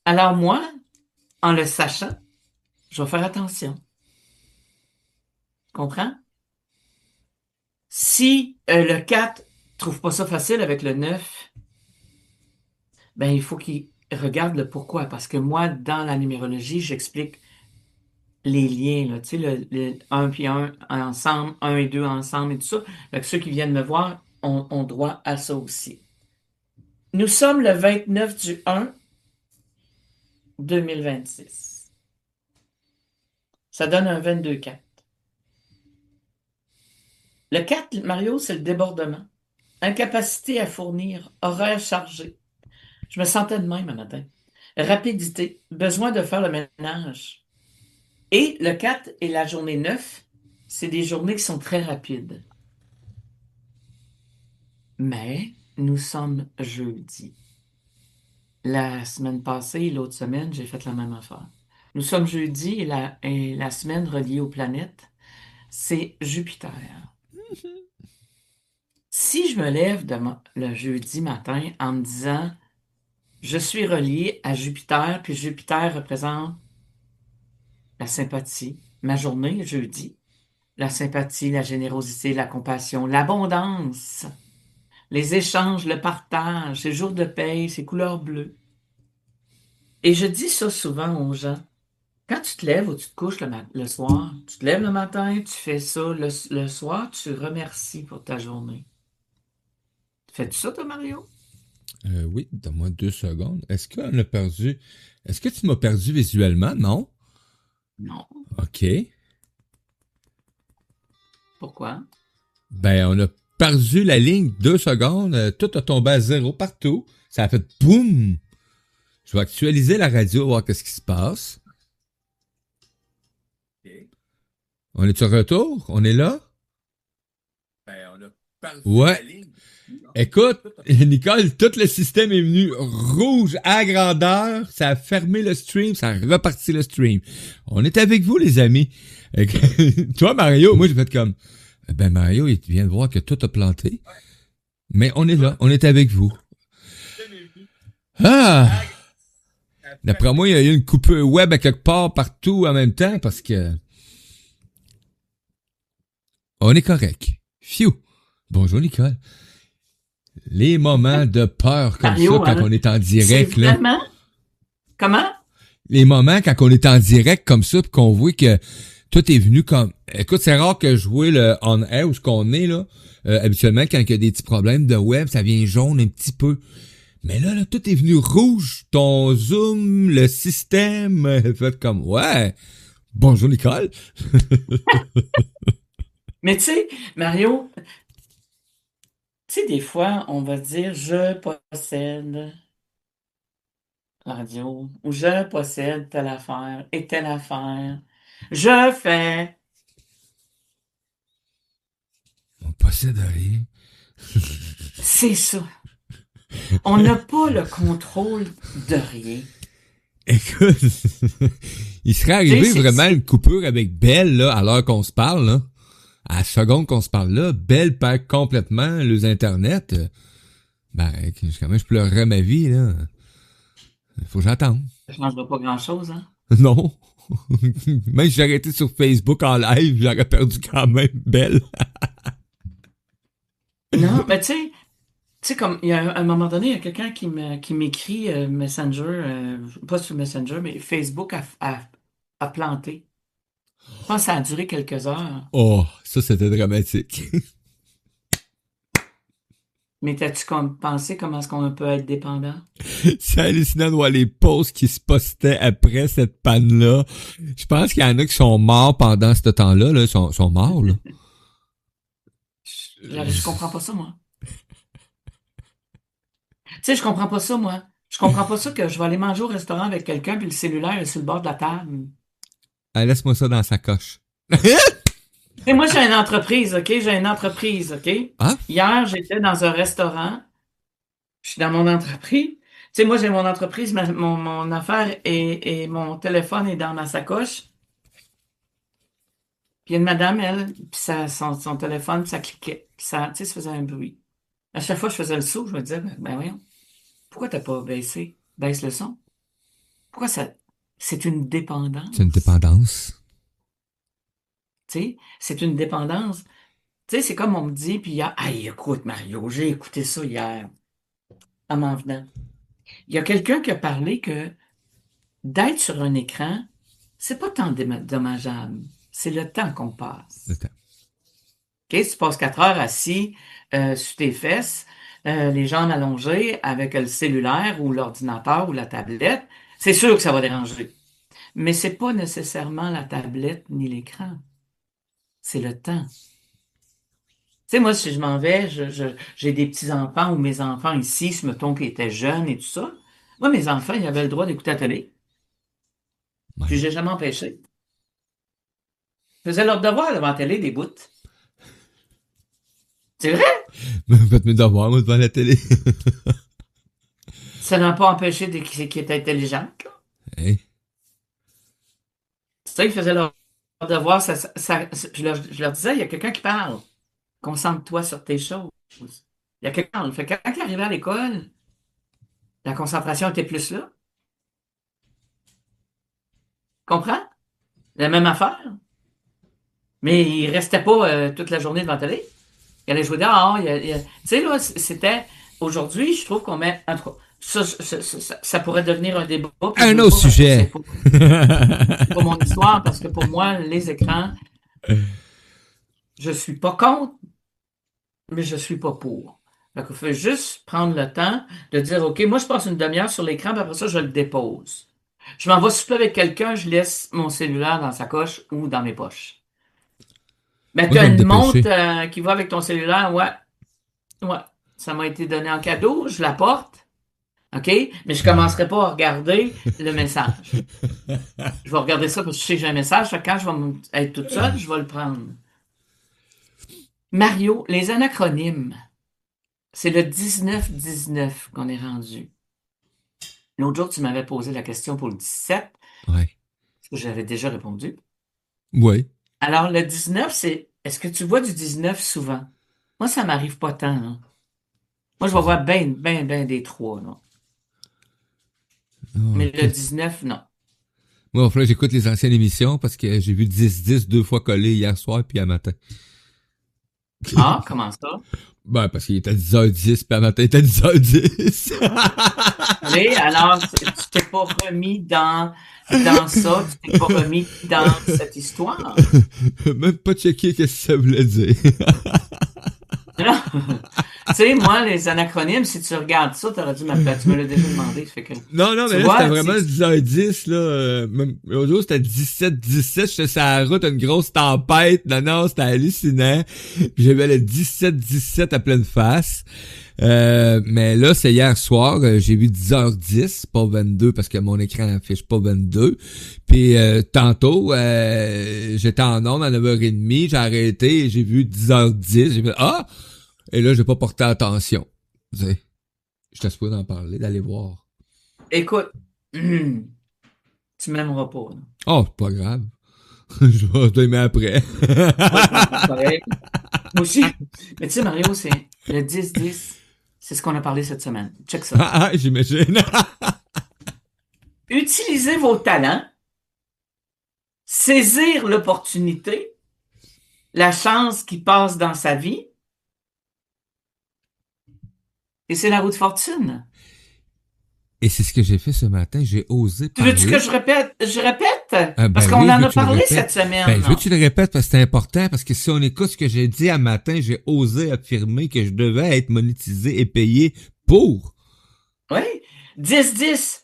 Alors moi, en le sachant, je vais faire attention. Tu comprends? Si le 4 trouve pas ça facile avec le 9, ben il faut qu'il regarde le pourquoi. Parce que moi, dans la numérologie, j'explique les liens, là, tu sais, le 1 puis 1 ensemble, 1 et 2 ensemble et tout ça. Fait que ceux qui viennent me voir ont droit à ça aussi. Nous sommes le 29 du 1 2026. Ça donne un 22-4. Le 4, Mario, c'est le débordement. Incapacité à fournir, horaire chargé. Je me sentais de même un matin. Rapidité, besoin de faire le ménage. Et le 4 et la journée 9, c'est des journées qui sont très rapides. Mais nous sommes jeudi. La semaine passée et l'autre semaine, j'ai fait la même affaire. Nous sommes jeudi et la semaine reliée aux planètes, c'est Jupiter. Si je me lève le jeudi matin en me disant je suis relié à Jupiter, puis Jupiter représente la sympathie, ma journée jeudi, la sympathie, la générosité, la compassion, l'abondance, les échanges, le partage, ces jours de paix, ces couleurs bleues. Et je dis ça souvent aux gens. Quand tu te lèves ou tu te couches le soir, tu te lèves le matin, tu fais ça. Le soir, tu remercies pour ta journée. Fais-tu ça, toi, Mario? Oui, donne-moi 2 secondes. Est-ce qu'on a perdu... Est-ce que tu m'as perdu visuellement? Non? Non. OK. Pourquoi? Ben, on a perdu la ligne 2 secondes. Tout a tombé à 0 partout. Ça a fait boum! Je vais actualiser la radio, voir qu'est-ce qui se passe. Okay. On est de retour? On est là? Ben, on a perdu la ligne. Écoute, Nicole, tout le système est venu rouge à grandeur. Ça a fermé le stream, ça a reparti le stream. On est avec vous, les amis. Toi, Mario, moi, j'ai fait comme... Ben, Mario, il vient de voir que tout a planté. Mais on est là, on est avec vous. Ah! D'après moi, il y a eu une coupure web à quelque part, partout en même temps, parce que... On est correct. Phew! Bonjour, Nicole. Les moments de peur comme Mario, ça, quand on est en direct, là. Vraiment? Comment? Les moments quand on est en direct comme ça, puis qu'on voit que tout est venu comme... Écoute, c'est rare que jouer le on-air où ce qu'on est, là. Habituellement, quand il y a des petits problèmes de web, ça vient jaune un petit peu. Mais là, tout est venu rouge. Ton Zoom, le système, fait comme, ouais. Bonjour, Nicole. Mais tu sais, Mario... Tu sais, des fois, on va dire « je possède la radio » ou « je possède telle affaire et telle affaire. Je fais... » On possède rien. C'est ça. On n'a pas le contrôle de rien. Écoute, il serait arrivé vraiment une coupure avec Belle, là, à l'heure qu'on se parle, là. À la seconde qu'on se parle là, Belle perd complètement les internets. Ben, quand même, je pleurerais ma vie, là. Faut que j'attende. Ça changera pas grand-chose, hein? Non. Même si j'aurais été sur Facebook en live, j'aurais perdu quand même Belle. Non, mais tu sais, comme, il y a un moment donné, il y a quelqu'un qui m'écrit Messenger, pas sur Messenger, mais Facebook a planté. Je pense que ça a duré quelques heures. Oh, ça, c'était dramatique. Mais t'as-tu pensé comment est-ce qu'on peut être dépendant? C'est hallucinant de voir les posts qui se postaient après cette panne-là. Je pense qu'il y en a qui sont morts pendant ce temps-là. Là. Ils sont morts, là. Je comprends pas ça, moi. Tu sais, je comprends pas ça, moi. Je comprends pas ça que je vais aller manger au restaurant avec quelqu'un puis le cellulaire est sur le bord de la table. Ah, laisse-moi ça dans sa coche. Et moi, j'ai une entreprise, OK? OK? Ah? Hier, j'étais dans un restaurant. Je suis dans mon entreprise. Tu sais, moi, j'ai mon entreprise, mon affaire et mon téléphone est dans ma sacoche. Puis il y a une madame, elle, puis son téléphone, ça cliquait, puis ça, tu sais, ça faisait un bruit. À chaque fois que je faisais le saut, je me disais, ben voyons, pourquoi t'as pas baissé? Baisse le son. Pourquoi ça... C'est une C'est une dépendance. dépendance. Tu sais, c'est une dépendance. Tu sais, c'est comme on me dit, puis hier, hey, écoute, Mario, j'ai écouté ça hier, en m'en venant. Il y a quelqu'un qui a parlé que d'être sur un écran, c'est pas tant dommageable, c'est le temps qu'on passe. Attends. OK? Si tu passes 4 heures assis sur tes fesses, les jambes allongées avec le cellulaire ou l'ordinateur ou la tablette, c'est sûr que ça va déranger. Mais c'est pas nécessairement la tablette ni l'écran, c'est le temps. Tu sais, moi, si je m'en vais, j'ai des petits-enfants ou mes enfants ici, si mettons qu'ils étaient jeunes et tout ça. Moi, mes enfants, ils avaient le droit d'écouter la télé. Ouais. Puis j'ai jamais empêché. Ils faisaient leur devoir devant la télé des bouts. C'est vrai? Faites mes devoirs, moi, devant la télé. Ça n'a pas empêché qu'ils étaient intelligents, là. Hey. Tu sais, ils faisaient leur devoir. Je leur disais, il y a quelqu'un qui parle. Concentre-toi sur tes choses. Il y a quelqu'un qui parle. Fait que quand ils arrivaient à l'école, la concentration était plus là. Comprends? La même affaire. Mais ils restaient pas toute la journée devant la télé. Ils allaient jouer dehors. Tu sais, là, c'était... Aujourd'hui, je trouve qu'on met... En tout cas, ça pourrait devenir un débat. Puis Un je veux autre pas, parce que sujet. c'est pas mon histoire, parce que pour moi, les écrans, je suis pas contre, mais je suis pas pour. Fait qu'il faut juste prendre le temps de dire, OK, moi, je passe une demi-heure sur l'écran, puis après ça, je le dépose. Je m'en vais souper avec quelqu'un, je laisse mon cellulaire dans sa coche ou dans mes poches. Mais Moi, tu je as vais me une montre dépêcher. qui va avec ton cellulaire, ouais, ouais. Ça m'a été donné en cadeau, je la porte, OK? Mais je commencerai pas à regarder le message. Je vais regarder ça parce que je sais que j'ai un message, fait que quand je vais être toute seule, je vais le prendre. Mario, les anacronymes, c'est le 19-19 qu'on est rendu. L'autre jour, tu m'avais posé la question pour le 17, Ouais. parce que j'avais déjà répondu. Ouais. Alors, le 19, c'est, est-ce que tu vois du 19 souvent? Moi, ça m'arrive pas tant, là. Moi, je vais voir ben des trois, là. Oh, Mais le qu'est-ce- 19, non. Moi, il va falloir que j'écoute les anciennes émissions parce que j'ai vu 10-10 deux fois collé hier soir puis à matin. Ah, comment ça? Ben, parce qu'il était à 10h10 puis à matin, il était à 10h10. Oui, alors, tu t'es pas remis dans ça, tu t'es pas remis dans cette histoire. Même pas checké qu'est-ce que ça voulait dire. Non. Tu sais, moi, les anacronymes, si tu regardes ça, t'aurais dû m'appeler. Tu me l'as déjà demandé. Ça fait que, Non, non, tu mais là, vois, c'était vraiment 10h10, là. Même, l'autre jour, c'était 17-17. J'étais sur la route, une grosse tempête. Non, non, c'était hallucinant. Puis j'avais le 17-17 à pleine face. Mais là, c'est hier soir. J'ai vu 10h10, pas 22, parce que mon écran affiche pas 22. Puis tantôt, j'étais en onde à 9h30. J'ai arrêté et j'ai vu 10h10. J'ai fait « Ah! » Et là, j'ai pas porté attention. Tu sais, j'étais supposé d'en parler, d'aller voir. écoute, tu m'aimeras pas, là. Oh, c'est pas grave. Je vais t'aimer après. Ouais, c'est correct. Moi aussi. Mais tu sais, Mario, c'est le 10-10. C'est ce qu'on a parlé cette semaine. Check ça. Ah, j'imagine. Utilisez vos talents, saisir l'opportunité, la chance qui passe dans sa vie, et c'est la roue de fortune. Et c'est ce que j'ai fait ce matin. J'ai osé Tu parler. veux-tu que je répète? Je répète? Ben Parce qu'on oui, en je veux a que tu le parlé répètes. cette semaine. Ben, je veux que tu le répètes parce que c'est important, parce que si on écoute ce que j'ai dit à matin, j'ai osé affirmer que je devais être monétisé et payé pour. Oui. 10-10.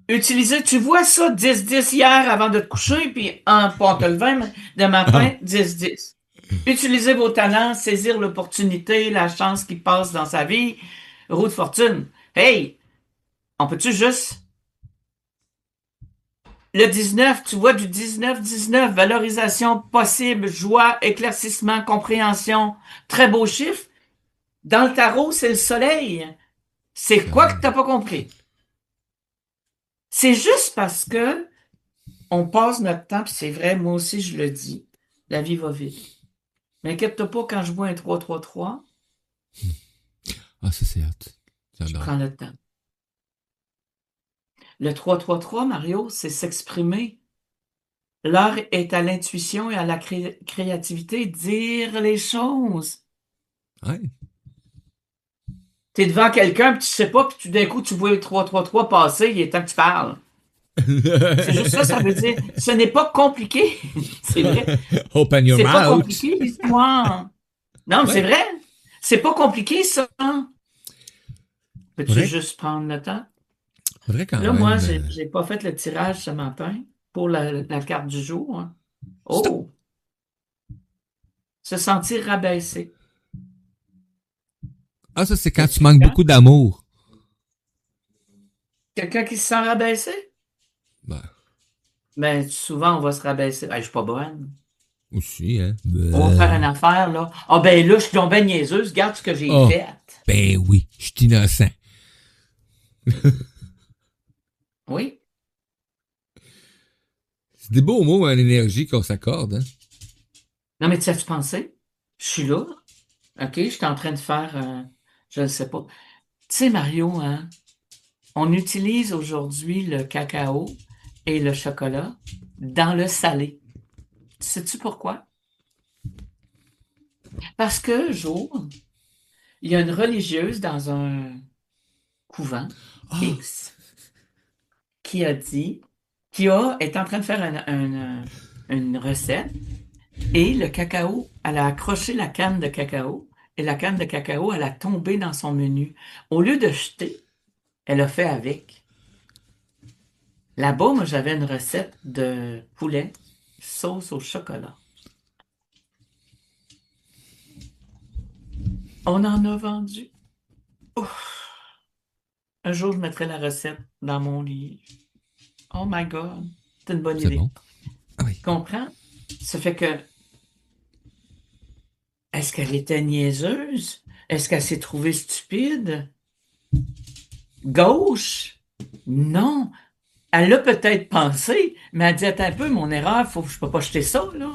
Utilisez, tu vois ça, 10-10 hier avant de te coucher, puis en pas te lever de matin, 10-10. Utilisez vos talents, saisir l'opportunité, la chance qui passe dans sa vie, roue de fortune. Hey, on peut-tu juste... Le 19, tu vois du 19-19, valorisation possible, joie, éclaircissement, compréhension, très beau chiffre. Dans le tarot, c'est le soleil. C'est quoi que t'as pas compris? C'est juste parce que on passe notre temps, puis c'est vrai, moi aussi je le dis. La vie va vite. Mais inquiète-toi pas, quand je bois un 3-3-3, Ah, ça, c'est hot. je J'adore. prends le temps. Le 3-3-3, Mario, c'est s'exprimer. L'art est à l'intuition et à la créativité, dire les choses. Ouais. T'es devant quelqu'un, puis tu sais pas, puis tout d'un coup, tu vois le 3-3-3 passer, il est temps que tu parles. C'est juste ça, ça veut dire. Ce n'est pas compliqué. C'est vrai. Open your C'est pas mouth. compliqué, l'histoire. Non, mais c'est Ouais. vrai. C'est pas compliqué, ça. Peux-tu Faudrait, juste prendre le temps? faudrait quand Là, moi, même. j'ai pas fait le tirage ce matin pour la carte du jour, hein. Stop. Oh, se sentir rabaissé. Ah, ça, c'est quand C'est tu manques fréquent. beaucoup d'amour. Quelqu'un qui se sent rabaissé? Ben, Ben, souvent, on va se rabaisser. Ben, je suis pas bonne. aussi, hein. On va faire une affaire, là. Ah, ben là, je suis donc ben niaiseuse. Regarde ce que j'ai Ah, fait. ben oui, je suis innocent. Oui, C'est des beaux mots en énergie qu'on s'accorde, hein. non, mais tu as-tu pensé? Je suis là, OK? Je suis en train de faire, je ne sais pas. Tu sais, Mario, hein, on utilise aujourd'hui le cacao et le chocolat dans le salé. Sais-tu pourquoi? Parce qu'un jour, il y a une religieuse dans un couvent Ah, X qui a dit, est en train de faire une recette et le cacao, elle a accroché la canne de cacao et la canne de cacao, elle a tombé dans son menu. Au lieu de jeter, elle a fait avec. Là-bas, moi, j'avais une recette de poulet sauce au chocolat. On en a vendu. Ouf. Un jour, je mettrai la recette dans mon livre. Oh my God, c'est une bonne c'est bon. idée. Ah oui. Comprends? Ça fait que, est-ce qu'elle était niaiseuse? Est-ce qu'elle s'est trouvée stupide? Gauche? Non. Elle l'a peut-être pensé, mais elle dit, attends un peu, mon erreur, je peux pas jeter ça, là.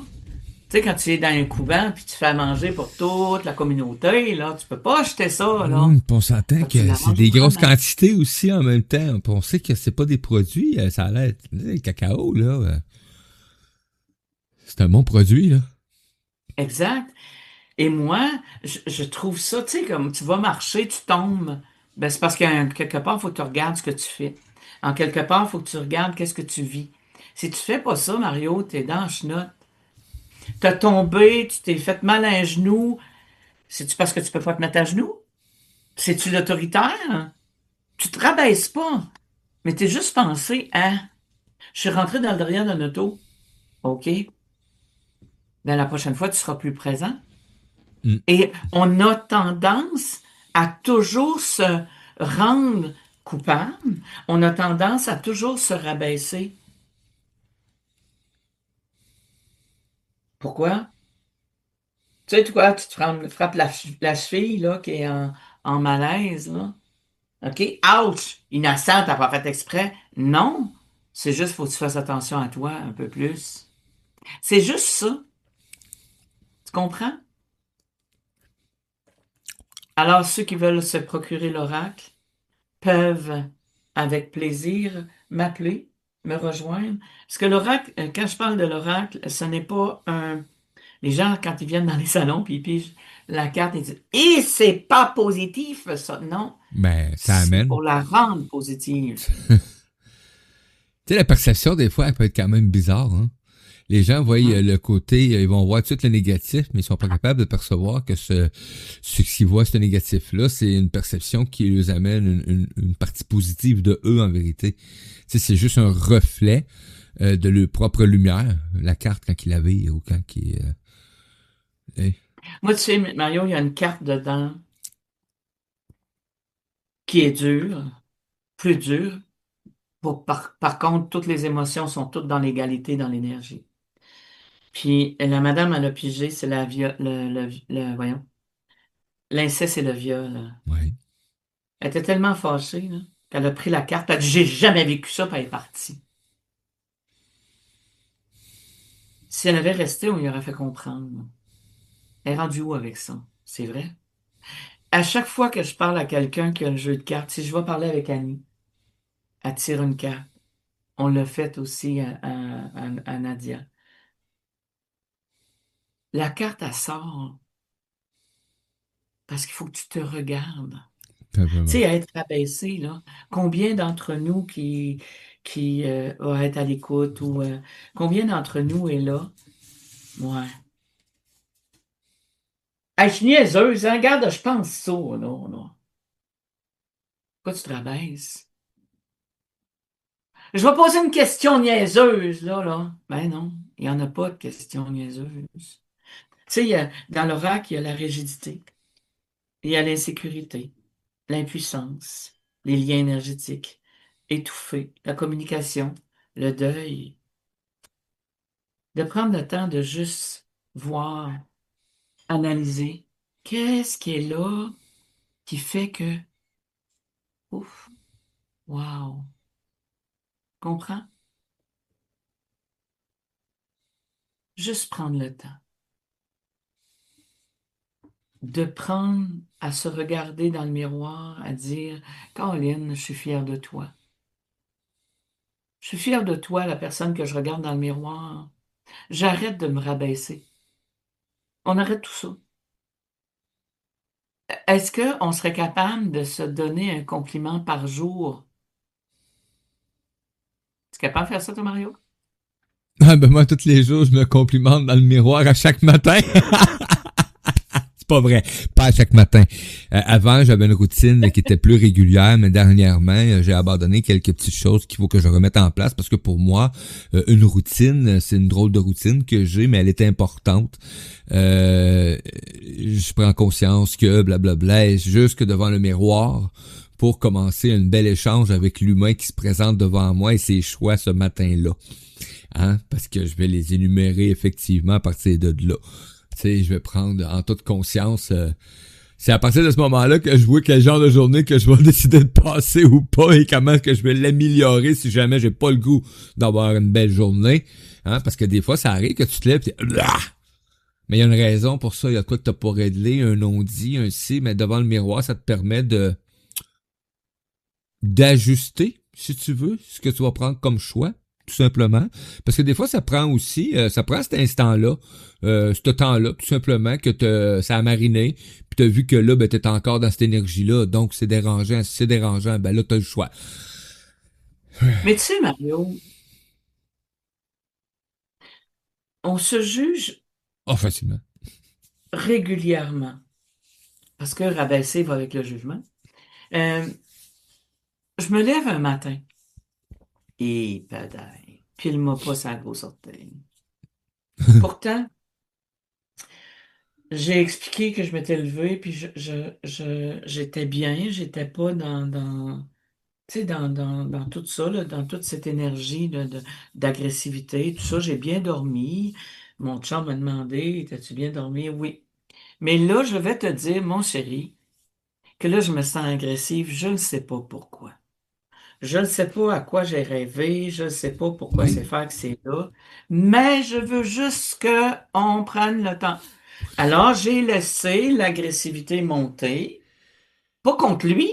Tu sais, quand tu es dans un couvent puis tu fais à manger pour toute la communauté, là, tu peux pas jeter ça, là. Puis on s'entend Faut que tu que la c'est manges des grosses autrement. quantités aussi en même temps. Puis on sait que c'est pas des produits, ça a l'air. Le cacao, là, c'est un bon produit, là. Exact. Et moi, je trouve ça, tu sais, comme tu vas marcher, tu tombes. Ben, c'est parce quelque part, il faut que tu regardes ce que tu fais. En quelque part, il faut que tu regardes qu'est-ce que tu vis. Si tu fais pas ça, Mario, t'es dans la chenoute. T'as tombé, tu t'es fait mal à un genou. C'est-tu parce que tu peux pas te mettre à genoux? C'est-tu l'autoritaire? Tu te rabaisses pas. Mais t'es juste pensé à, je suis rentré dans le derrière d'un auto. OK. Ben, la prochaine fois, tu seras plus présent. Mm. Et on a tendance à toujours se rendre coupable. On a tendance à toujours se rabaisser. Pourquoi? Tu sais, quoi, tu te frappes la cheville, là, qui est en malaise, là. OK? Ouch! Innocente, t'as pas fait exprès. Non. C'est juste, faut que tu fasses attention à toi un peu plus. C'est juste ça. Tu comprends? Alors, ceux qui veulent se procurer l'oracle peuvent, avec plaisir, m'appeler, me rejoindre. Parce que l'oracle, quand je parle de l'oracle, ce n'est pas un... Les gens, quand ils viennent dans les salons, puis ils pigent la carte, ils disent, et c'est pas positif, ça. Non, Ben, ça c'est amène. pour la rendre positive. Tu sais, la perception, des fois, elle peut être quand même bizarre, hein. Les gens voient Mhm. le côté, ils vont voir tout le négatif, mais ils sont pas capables de percevoir que ce qu'ils voient, ce négatif-là, c'est une perception qui les amène une partie positive de eux, en vérité. Tu sais, c'est juste un reflet de leur propre lumière, la carte quand ils la virent ou quand ils... eh. Moi, tu sais, Mario, il y a une carte dedans qui est dure, plus dure. Par contre, toutes les émotions sont toutes dans l'égalité, dans l'énergie. Puis la madame, elle a pigé, c'est la viol, voyons, l'inceste et le viol. Ouais. Elle était tellement fâchée, là, qu'elle a pris la carte, elle a dit, j'ai jamais vécu ça, puis elle est partie. Si elle avait resté, on lui aurait fait comprendre. Elle est rendue où avec ça? C'est vrai. À chaque fois que je parle à quelqu'un qui a le jeu de cartes, si je vais parler avec Annie, elle tire une carte. On l'a fait aussi à Nadia. La carte, elle sort parce qu'il faut que tu te regardes. Tu Simplement. sais, à être abaissé, là, combien d'entre nous qui va être à l'écoute ou combien d'entre nous est là? Ouais. Hey, je suis niaiseuse, hein? Regarde, je pense ça, non, non. Pourquoi tu te rabaisses? Je vais poser une question niaiseuse, là. Ben non, il n'y en a pas de question niaiseuse. Tu sais, dans l'oracle, il y a la rigidité, il y a l'insécurité, l'impuissance, les liens énergétiques, étouffés, la communication, le deuil. De prendre le temps de juste voir, analyser, qu'est-ce qui est là qui fait que, ouf, wow, comprends? Juste prendre le temps de prendre à se regarder dans le miroir, à dire, Caroline, je suis fière de toi. Je suis fière de toi, la personne que je regarde dans le miroir. J'arrête de me rabaisser. On arrête tout ça. Est-ce qu'on serait capable de se donner un compliment par jour? Tu es capable de faire ça, toi, Mario? Ah ben moi, tous les jours, je me complimente dans le miroir à chaque matin. C'est pas vrai, pas à chaque matin. Avant, j'avais une routine qui était plus régulière, mais dernièrement, j'ai abandonné quelques petites choses qu'il faut que je remette en place parce que pour moi, une routine, c'est une drôle de routine que j'ai, mais elle est importante. Je prends conscience que blablabla, jusque devant le miroir pour commencer un bel échange avec l'humain qui se présente devant moi et ses choix ce matin-là. Hein? Parce que je vais les énumérer effectivement à partir de là. Tu sais, je vais prendre en toute conscience. C'est à partir de ce moment-là que je vois quel genre de journée que je vais décider de passer ou pas et comment est-ce que je vais l'améliorer si jamais j'ai pas le goût d'avoir une belle journée. Hein? Parce que des fois, ça arrive que tu te lèves et mais il y a une raison pour ça. Il y a quoi que t'as pas réglé, un non-dit, un si, mais devant le miroir, ça te permet d'ajuster, si tu veux, ce que tu vas prendre comme choix, tout simplement. Parce que des fois, ça prend aussi, ça prend cet instant-là, ce temps-là, tout simplement, que ça a mariné, puis t'as vu que là, ben, t'es encore dans cette énergie-là, donc c'est dérangeant. Si c'est dérangeant, ben là, t'as le choix. Mais tu sais, Mario, on se juge Oh, facilement. régulièrement parce que rabaisser va avec le jugement. Euh, je me lève un matin et padaille, pile-moi pas sa grosse orteil. Pourtant, j'ai expliqué que je m'étais levée puis j'étais bien, j'étais pas tu sais, dans tout ça, là, dans toute cette énergie d'agressivité, tout ça, j'ai bien dormi. Mon chum m'a demandé, t'as-tu bien dormi? Oui. Mais là, je vais te dire, mon chéri, que là, je me sens agressive, je ne sais pas pourquoi. Je ne sais pas à quoi j'ai rêvé, je ne sais pas pourquoi c'est Oui. faire que c'est là, mais je veux juste qu'on prenne le temps. Alors, j'ai laissé l'agressivité monter, pas contre lui,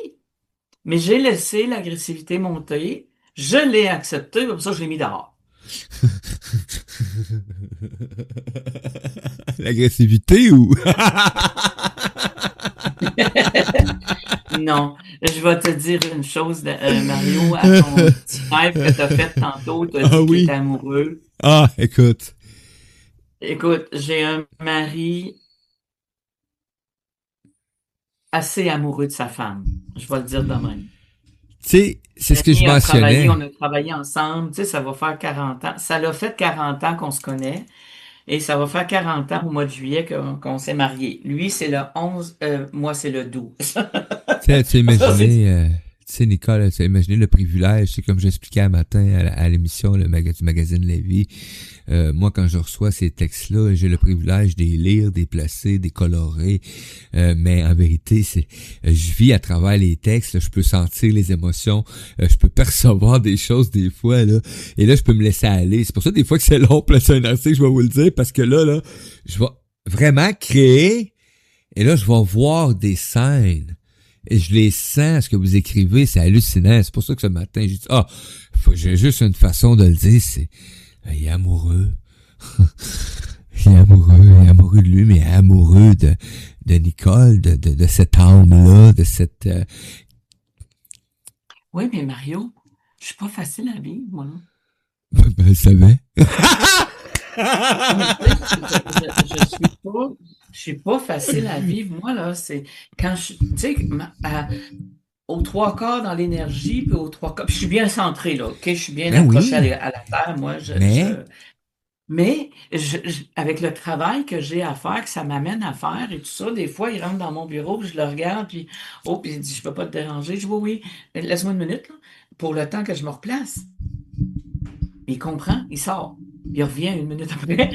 mais j'ai laissé l'agressivité monter, je l'ai accepté, comme ça, je l'ai mis dehors. L'agressivité ou? Non, je vais te dire une chose, Mario, à ton petit rêve que tu as fait tantôt, tu as Ah dit qu'il était oui. amoureux. Ah, écoute. Écoute, j'ai un mari assez amoureux de sa femme, je vais le dire de même. Tu sais, c'est ce que je On mentionnais. a travaillé ensemble, tu sais, ça va faire 40 ans. Ça l'a fait 40 ans qu'on se connaît et ça va faire 40 ans au mois de juillet qu'on s'est mariés. Lui, c'est le 11, moi, c'est le 12. Tu sais, Ça, c'est... Tu sais, Nicole, tu as imaginé le privilège, c'est comme j'expliquais un matin à l'émission du magazine La Vie. Moi, quand je reçois ces textes-là, j'ai le privilège de les lire, de les placer, de les colorer. Mais en vérité, je vis à travers les textes, là, je peux sentir les émotions, je peux percevoir des choses des fois, là. Et là, je peux me laisser aller. C'est pour ça, des fois, que c'est long, puis là, c'est un article, je vais vous le dire, parce que là, je vais vraiment créer, et là, je vais voir des scènes. Et je les sens, ce que vous écrivez, c'est hallucinant. C'est pour ça que ce matin, j'ai dit, j'ai juste une façon de le dire, c'est, il est amoureux. Il est amoureux de lui, mais amoureux de Nicole, de cette âme-là, de cette... Oui, mais Mario, je suis pas facile à vivre, moi. Ben, elle savait. Non, mais tu sais, je suis pas facile à vivre. Moi, là, c'est quand tu sais, aux trois quarts dans l'énergie, puis aux trois quarts, puis je suis bien centré, là, OK? Je suis bien Ben accroché oui, à la terre, moi. mais... Mais avec le travail que j'ai à faire, que ça m'amène à faire et tout ça, des fois, il rentre dans mon bureau, puis je le regarde, puis il dit, je peux pas te déranger. Je dis, oui, oui, laisse-moi une minute, là, pour le temps que je me replace. Il comprend, il sort. Il revient une minute après.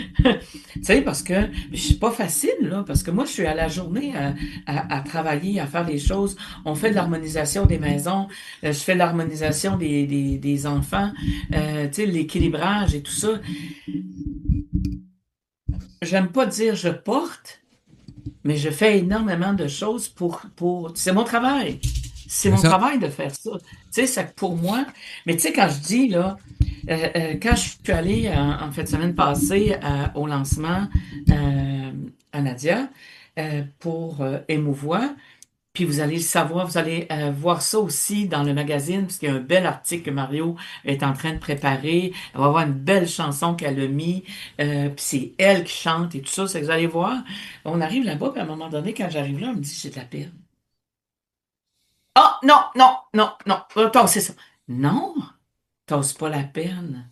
Tu sais, parce que c'est pas facile, là, parce que moi, je suis à la journée à travailler, à faire des choses. On fait de l'harmonisation des maisons, je fais de l'harmonisation des enfants, tu sais, l'équilibrage et tout ça. J'aime pas dire je porte, mais je fais énormément de choses c'est mon travail. C'est C'est mon ça. travail de faire ça. Tu sais, c'est pour moi. Mais tu sais, quand je dis, là, quand je suis allée en fait semaine passée au lancement à Nadia pour Émouvoir, puis vous allez le savoir, vous allez voir ça aussi dans le magazine, parce qu'il y a un bel article que Mario est en train de préparer. Elle va avoir une belle chanson qu'elle a mis, puis c'est elle qui chante et tout ça. C'est que vous allez voir. On arrive là-bas, puis à un moment donné, quand j'arrive là, on me dit j'ai de la peine. Ah, non, non, non, non, c'est ça. Non, t'oses pas la peine.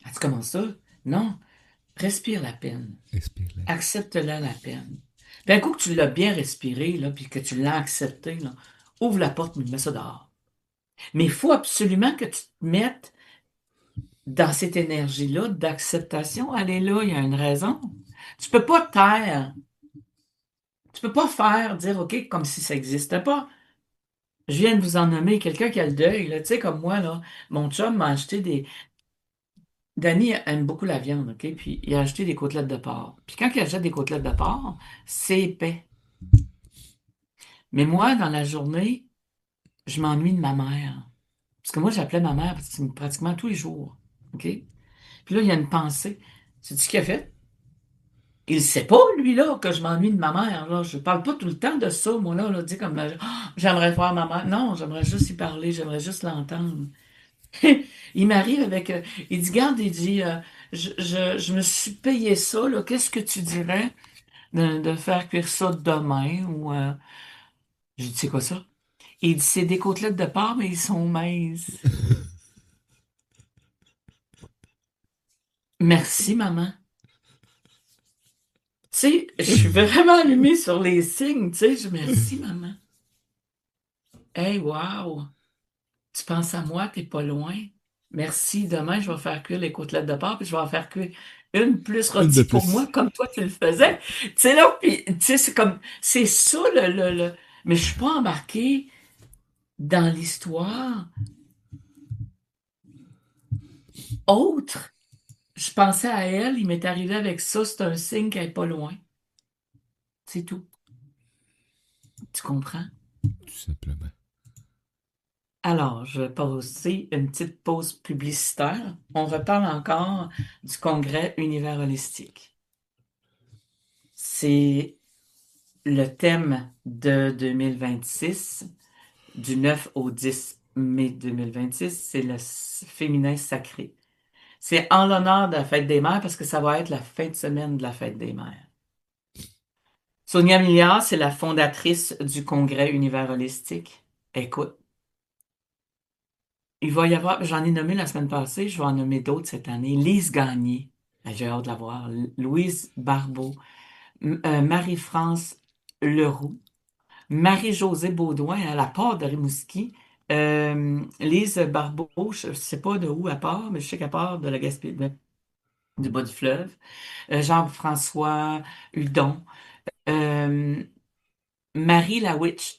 Ah, tu commences ça? Non, respire la peine. Respire-la. Accepte-la la peine. Puis un coup que tu l'as bien respiré, là, puis que tu l'as accepté, là, ouvre la porte, mets ça dehors. Mais il faut absolument que tu te mettes dans cette énergie-là d'acceptation. Elle est là, il y a une raison. Tu peux pas te taire. Tu peux pas faire, dire OK, comme si ça n'existait pas. Je viens de vous en nommer quelqu'un qui a le deuil, là, tu sais, comme moi, là, mon chum m'a acheté des. Danny aime beaucoup la viande, OK? Puis il a acheté des côtelettes de porc. Puis quand il achète des côtelettes de porc, c'est épais. Mais moi, dans la journée, je m'ennuie de ma mère. Parce que moi, j'appelais ma mère pratiquement tous les jours. OK? Puis là, il y a une pensée. C'est ce qu'il a fait. Il sait pas, lui, là, que je m'ennuie de ma mère. Là. Je parle pas tout le temps de ça, moi, là, dis comme j'aimerais voir ma mère. Non, j'aimerais juste y parler, j'aimerais juste l'entendre. Il m'arrive avec. Il dit, garde, il dit, je me suis payé ça, là. Qu'est-ce que tu dirais de faire cuire ça demain? Ou j'ai dit, c'est quoi ça? Il dit, c'est des côtelettes de porc, mais ils sont minces. Merci, maman. Tu sais, je suis vraiment allumée sur les signes, tu sais. Merci, maman. Hey, wow! Tu penses à moi, t'es pas loin. Merci. Demain, je vais faire cuire les côtelettes de porc, puis je vais en faire cuire une plus Une de rôtie pour moi, plus. comme toi tu le faisais. Tu sais, là, puis, tu sais, c'est ça mais je suis pas embarquée dans l'histoire autre. Je pensais à elle, il m'est arrivé avec ça, c'est un signe qu'elle est pas loin. C'est tout. Tu comprends? Tout simplement. Alors, je vais passer une petite pause publicitaire. On reparle encore du congrès Univers Holistique. C'est le thème de 2026, du 9 au 10 mai 2026, c'est le féminin sacré. C'est en l'honneur de la fête des mères parce que ça va être la fin de semaine de la fête des mères. Sonia Milliard, c'est la fondatrice du congrès Univers Holistique. Écoute, il va y avoir, j'en ai nommé la semaine passée, je vais en nommer d'autres cette année. Lise Gagné, j'ai hâte de la voir. Louise Barbeau, Marie-France Leroux, Marie-Josée Baudouin, à la part de Rimouski, Lise Barbeau, je ne sais pas de où elle part, mais je sais qu'elle part de la Gaspésie, du bas du fleuve. Jean-François Hudon. Euh, Marie la Witch.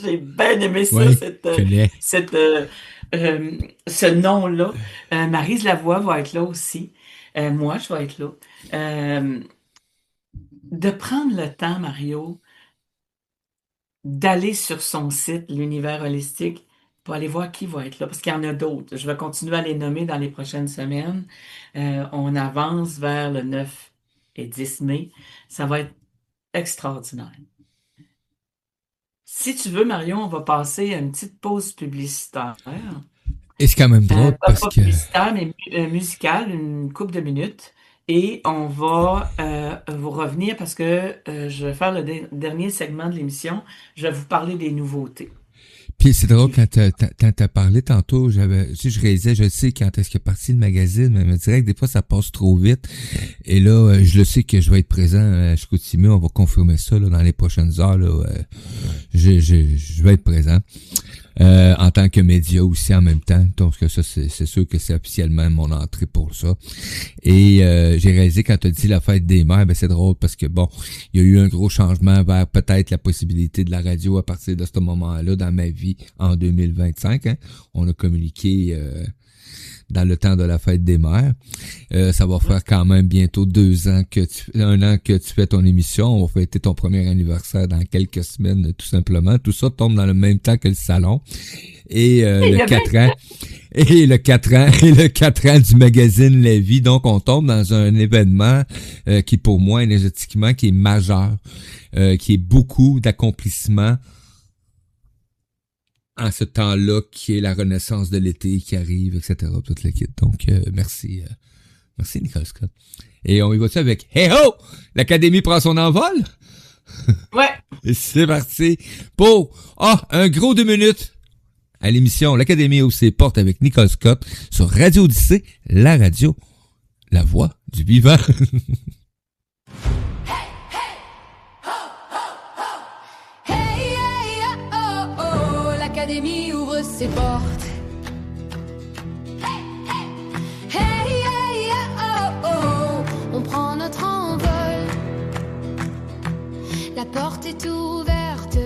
J'ai bien aimé ça, Oui, connais. cette, euh, euh, ce nom-là. Maryse Lavoie va être là aussi. Moi, je vais être là. Euh, de prendre le temps, Mario, d'aller sur son site, l'univers holistique, pour aller voir qui va être là, parce qu'il y en a d'autres. Je vais continuer à les nommer dans les prochaines semaines. On avance vers le 9 et 10 mai. Ça va être extraordinaire. Si tu veux, Marion, on va passer à une petite pause publicitaire. Et c'est quand même drôle parce Pas que publicitaire, mais musicale, une couple de minutes. Et on va vous revenir parce que je vais faire le dernier segment de l'émission. Je vais vous parler des nouveautés. puis c'est drôle Qui- quand t'as parlé tantôt, je réalisais, je sais quand est-ce qu'il est parti le magazine, mais je me dirais que des fois ça passe trop vite. Et là, je le sais que je vais être présent à Chicoutimi, on va confirmer ça là, dans les prochaines heures. Là, je vais être présent. En tant que média aussi en même temps. Donc ça, c'est sûr que c'est officiellement mon entrée pour ça. Et j'ai réalisé quand tu as dit la fête des mères, ben c'est drôle parce que bon, il y a eu un gros changement vers peut-être la possibilité de la radio à partir de ce moment-là dans ma vie en 2025. Hein. On a communiqué dans le temps de la fête des mères. Ça va faire quand même bientôt 1 an que tu fais ton émission. On va fêter ton premier anniversaire dans quelques semaines, tout simplement. Tout ça tombe dans le même temps que le salon. Et le 4 ans. Et le 4 ans du magazine La Vie. Donc, on tombe dans un événement qui, pour moi, énergétiquement, qui est majeur, qui est beaucoup d'accomplissements en ce temps-là, qui est la renaissance de l'été qui arrive, etc. Toute l'équipe. Donc, merci Nicole Scott. Et on y va-tu avec Hey Ho! L'Académie prend son envol? Ouais. Et c'est parti pour un gros 2 minutes à l'émission L'Académie ouvre ses portes avec Nicole Scott sur Radio Odyssée, la radio, la voix du vivant. Hey, hey, oh, oh, oh, l'Académie ouvre ses portes. Hey, hey, oh, oh, on prend notre envol. La porte est ouverte.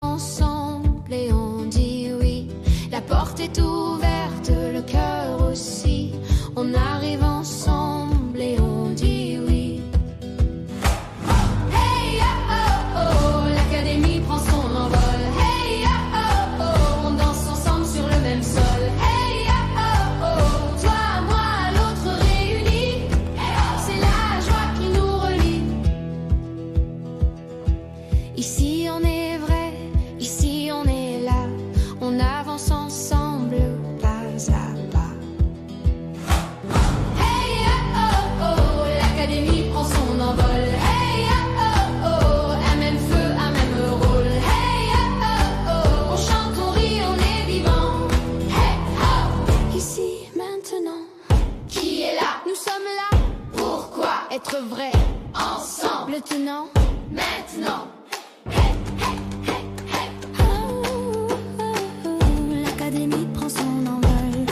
Ensemble et on dit oui. La porte est ouverte, le cœur aussi. On arrive ensemble et on dit oui. Hey, oh, oh, l'Académie prend son envol. Hey, oh, oh, on danse ensemble sur le même sol. Hey, oh, oh, toi, moi, l'autre réunis. C'est la joie qui nous relie. Ici on est vrai, ici on est là. On avance ensemble, pas à pas. Hey, oh, oh, l'Académie prend son envol. Hey, oh, oh, un même feu, un même rôle. Hey, oh, oh, on chante, on rit, on est vivant. Hey, oh, ici, maintenant. Qui est là? Nous sommes là. Pourquoi? Être vrai. Ensemble. Le tenant. Maintenant. Oh, oh, oh, l'Académie prend son envol.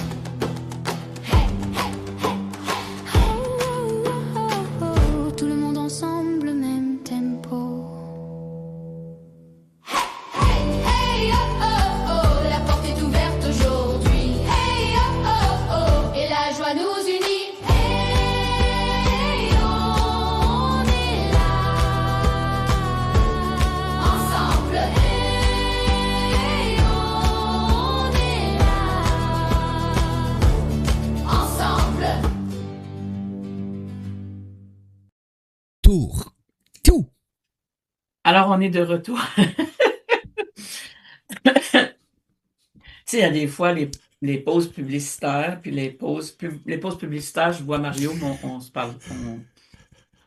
Oh, oh, oh, oh, tout le monde ensemble, même tempo. Hey, oh, oh, oh, la porte est ouverte aujourd'hui. Hey, oh, oh, oh, et la joie nous unit. Hey, on est là. Ensemble. Hey, on est là. Ensemble. Tour. Tout. Alors, on est de retour. Tu sais, il y a des fois les pauses publicitaires, puis les pauses publicitaires, je vois Mario, mais on se parle,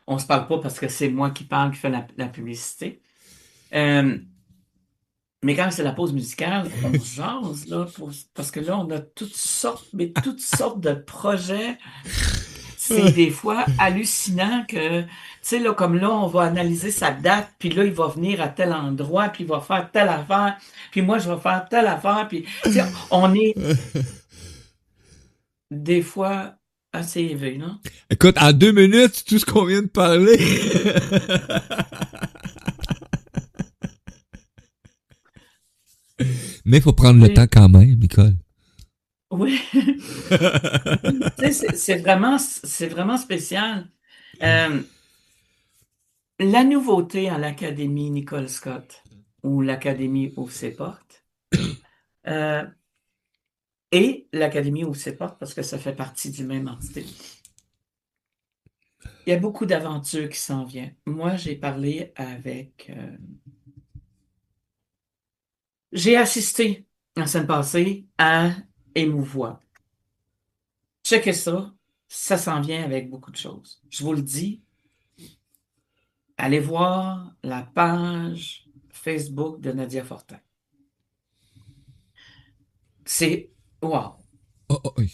on se parle pas parce que c'est moi qui parle, qui fait la publicité. Mais quand c'est la pause musicale, on jase, là, parce que là, on a toutes sortes de projets. c'est des fois hallucinant que, tu sais, là, comme là, on va analyser sa date, puis là, il va venir à tel endroit, puis il va faire telle affaire, puis moi, je vais faire telle affaire, puis, tu sais, on est des fois assez élevé, non? Écoute, en 2 minutes, tout ce qu'on vient de parler. Mais il faut prendre le Oui, temps quand même, Nicole. oui. Tu sais, c'est vraiment spécial. Euh, la nouveauté à l'Académie Nicole Scott, ou l'Académie ouvre ses portes, euh, et l'Académie ouvre ses portes parce que ça fait partie du même entité. Il y a beaucoup d'aventures qui s'en viennent. Moi, j'ai parlé avec... j'ai assisté la semaine passée à Émouvoix. Checkez ça, ça s'en vient avec beaucoup de choses. Je vous le dis, allez voir la page Facebook de Nadia Fortin. C'est... Wow! Oh, oh, oui.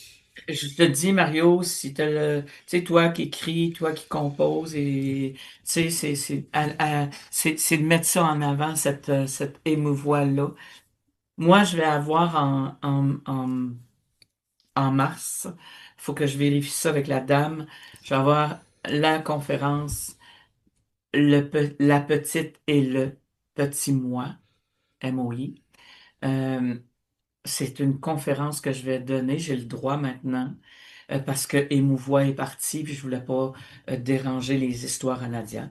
Je te dis, Mario, si t'as tu sais, toi qui écris, toi qui composes, et, tu sais, c'est de mettre ça en avant, cette émouvoile-là. Moi, je vais avoir en mars, il faut que je vérifie ça avec la dame, je vais avoir la conférence La petite et le petit moi, MOI. Euh, c'est une conférence que je vais donner, j'ai le droit maintenant, parce que Émouvoix est parti, puis je voulais pas déranger les histoires à Nadia.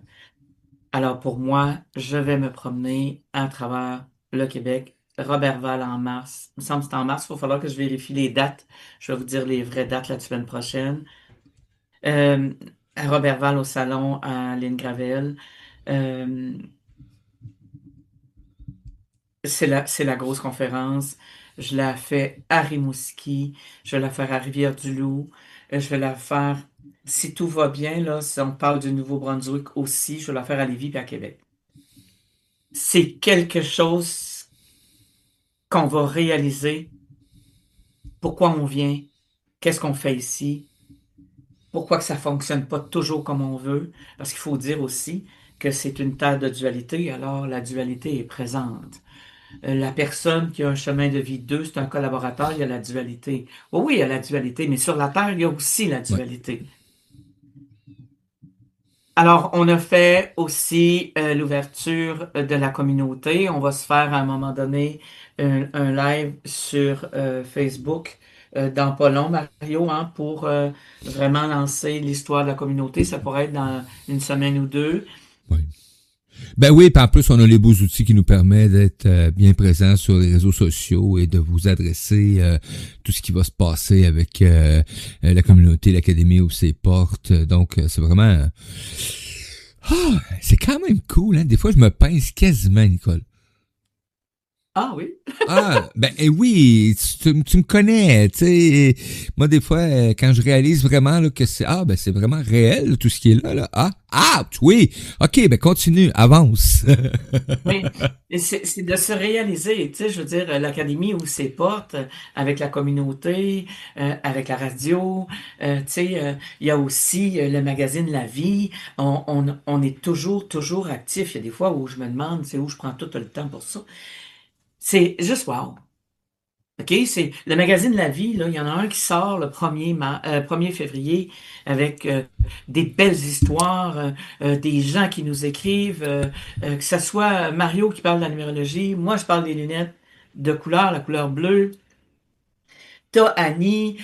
Alors pour moi, je vais me promener à travers le Québec. Robertval en mars. Il me semble que c'est en mars, il va falloir que je vérifie les dates. Je vais vous dire les vraies dates la semaine prochaine. Euh, à Robertval au salon à Lynn Gravel. Euh, c'est la grosse conférence. Je la fais à Rimouski. Je vais la faire à Rivière-du-Loup. Je vais la faire, si tout va bien, là, si on parle du Nouveau-Brunswick aussi, je vais la faire à Lévis et à Québec. C'est quelque chose qu'on va réaliser. Pourquoi on vient? Qu'est-ce qu'on fait ici? Pourquoi que ça fonctionne pas toujours comme on veut? Parce qu'il faut dire aussi que c'est une terre de dualité, alors la dualité est présente. La personne qui a un chemin de vie 2, c'est un collaborateur, il y a la dualité. Oh oui, il y a la dualité, mais sur la Terre, il y a aussi la Ouais. dualité. Alors, on a fait aussi l'ouverture de la communauté. On va se faire à un moment donné un live sur Facebook dans pas long, Mario, hein, pour vraiment lancer l'histoire de la communauté. Ça pourrait être dans une semaine ou deux. Oui. Ben oui, puis en plus, on a les beaux outils qui nous permettent d'être bien présents sur les réseaux sociaux et de vous adresser tout ce qui va se passer avec la communauté, l'académie ou ses portes. Donc, c'est vraiment... c'est quand même cool, hein? Des fois, je me pince quasiment, Nicole. Ah oui? Ben oui, tu me connais, tu sais. Moi, des fois, quand je réalise vraiment là, que c'est vraiment réel, là, tout ce qui est là. Oui, ok, ben continue, avance. Oui, et c'est de se réaliser, tu sais, je veux dire, l'académie ouvre ses portes avec la communauté, avec la radio, tu sais, il y a aussi le magazine La Vie, on est toujours actif. Il y a des fois où je me demande, c'est où je prends tout le temps pour ça. C'est juste wow. OK, c'est le magazine La Vie, là, il y en a un qui sort le 1er février avec des belles histoires, des gens qui nous écrivent, que ce soit Mario qui parle de la numérologie, moi je parle des lunettes de couleur, la couleur bleue. T'as Annie,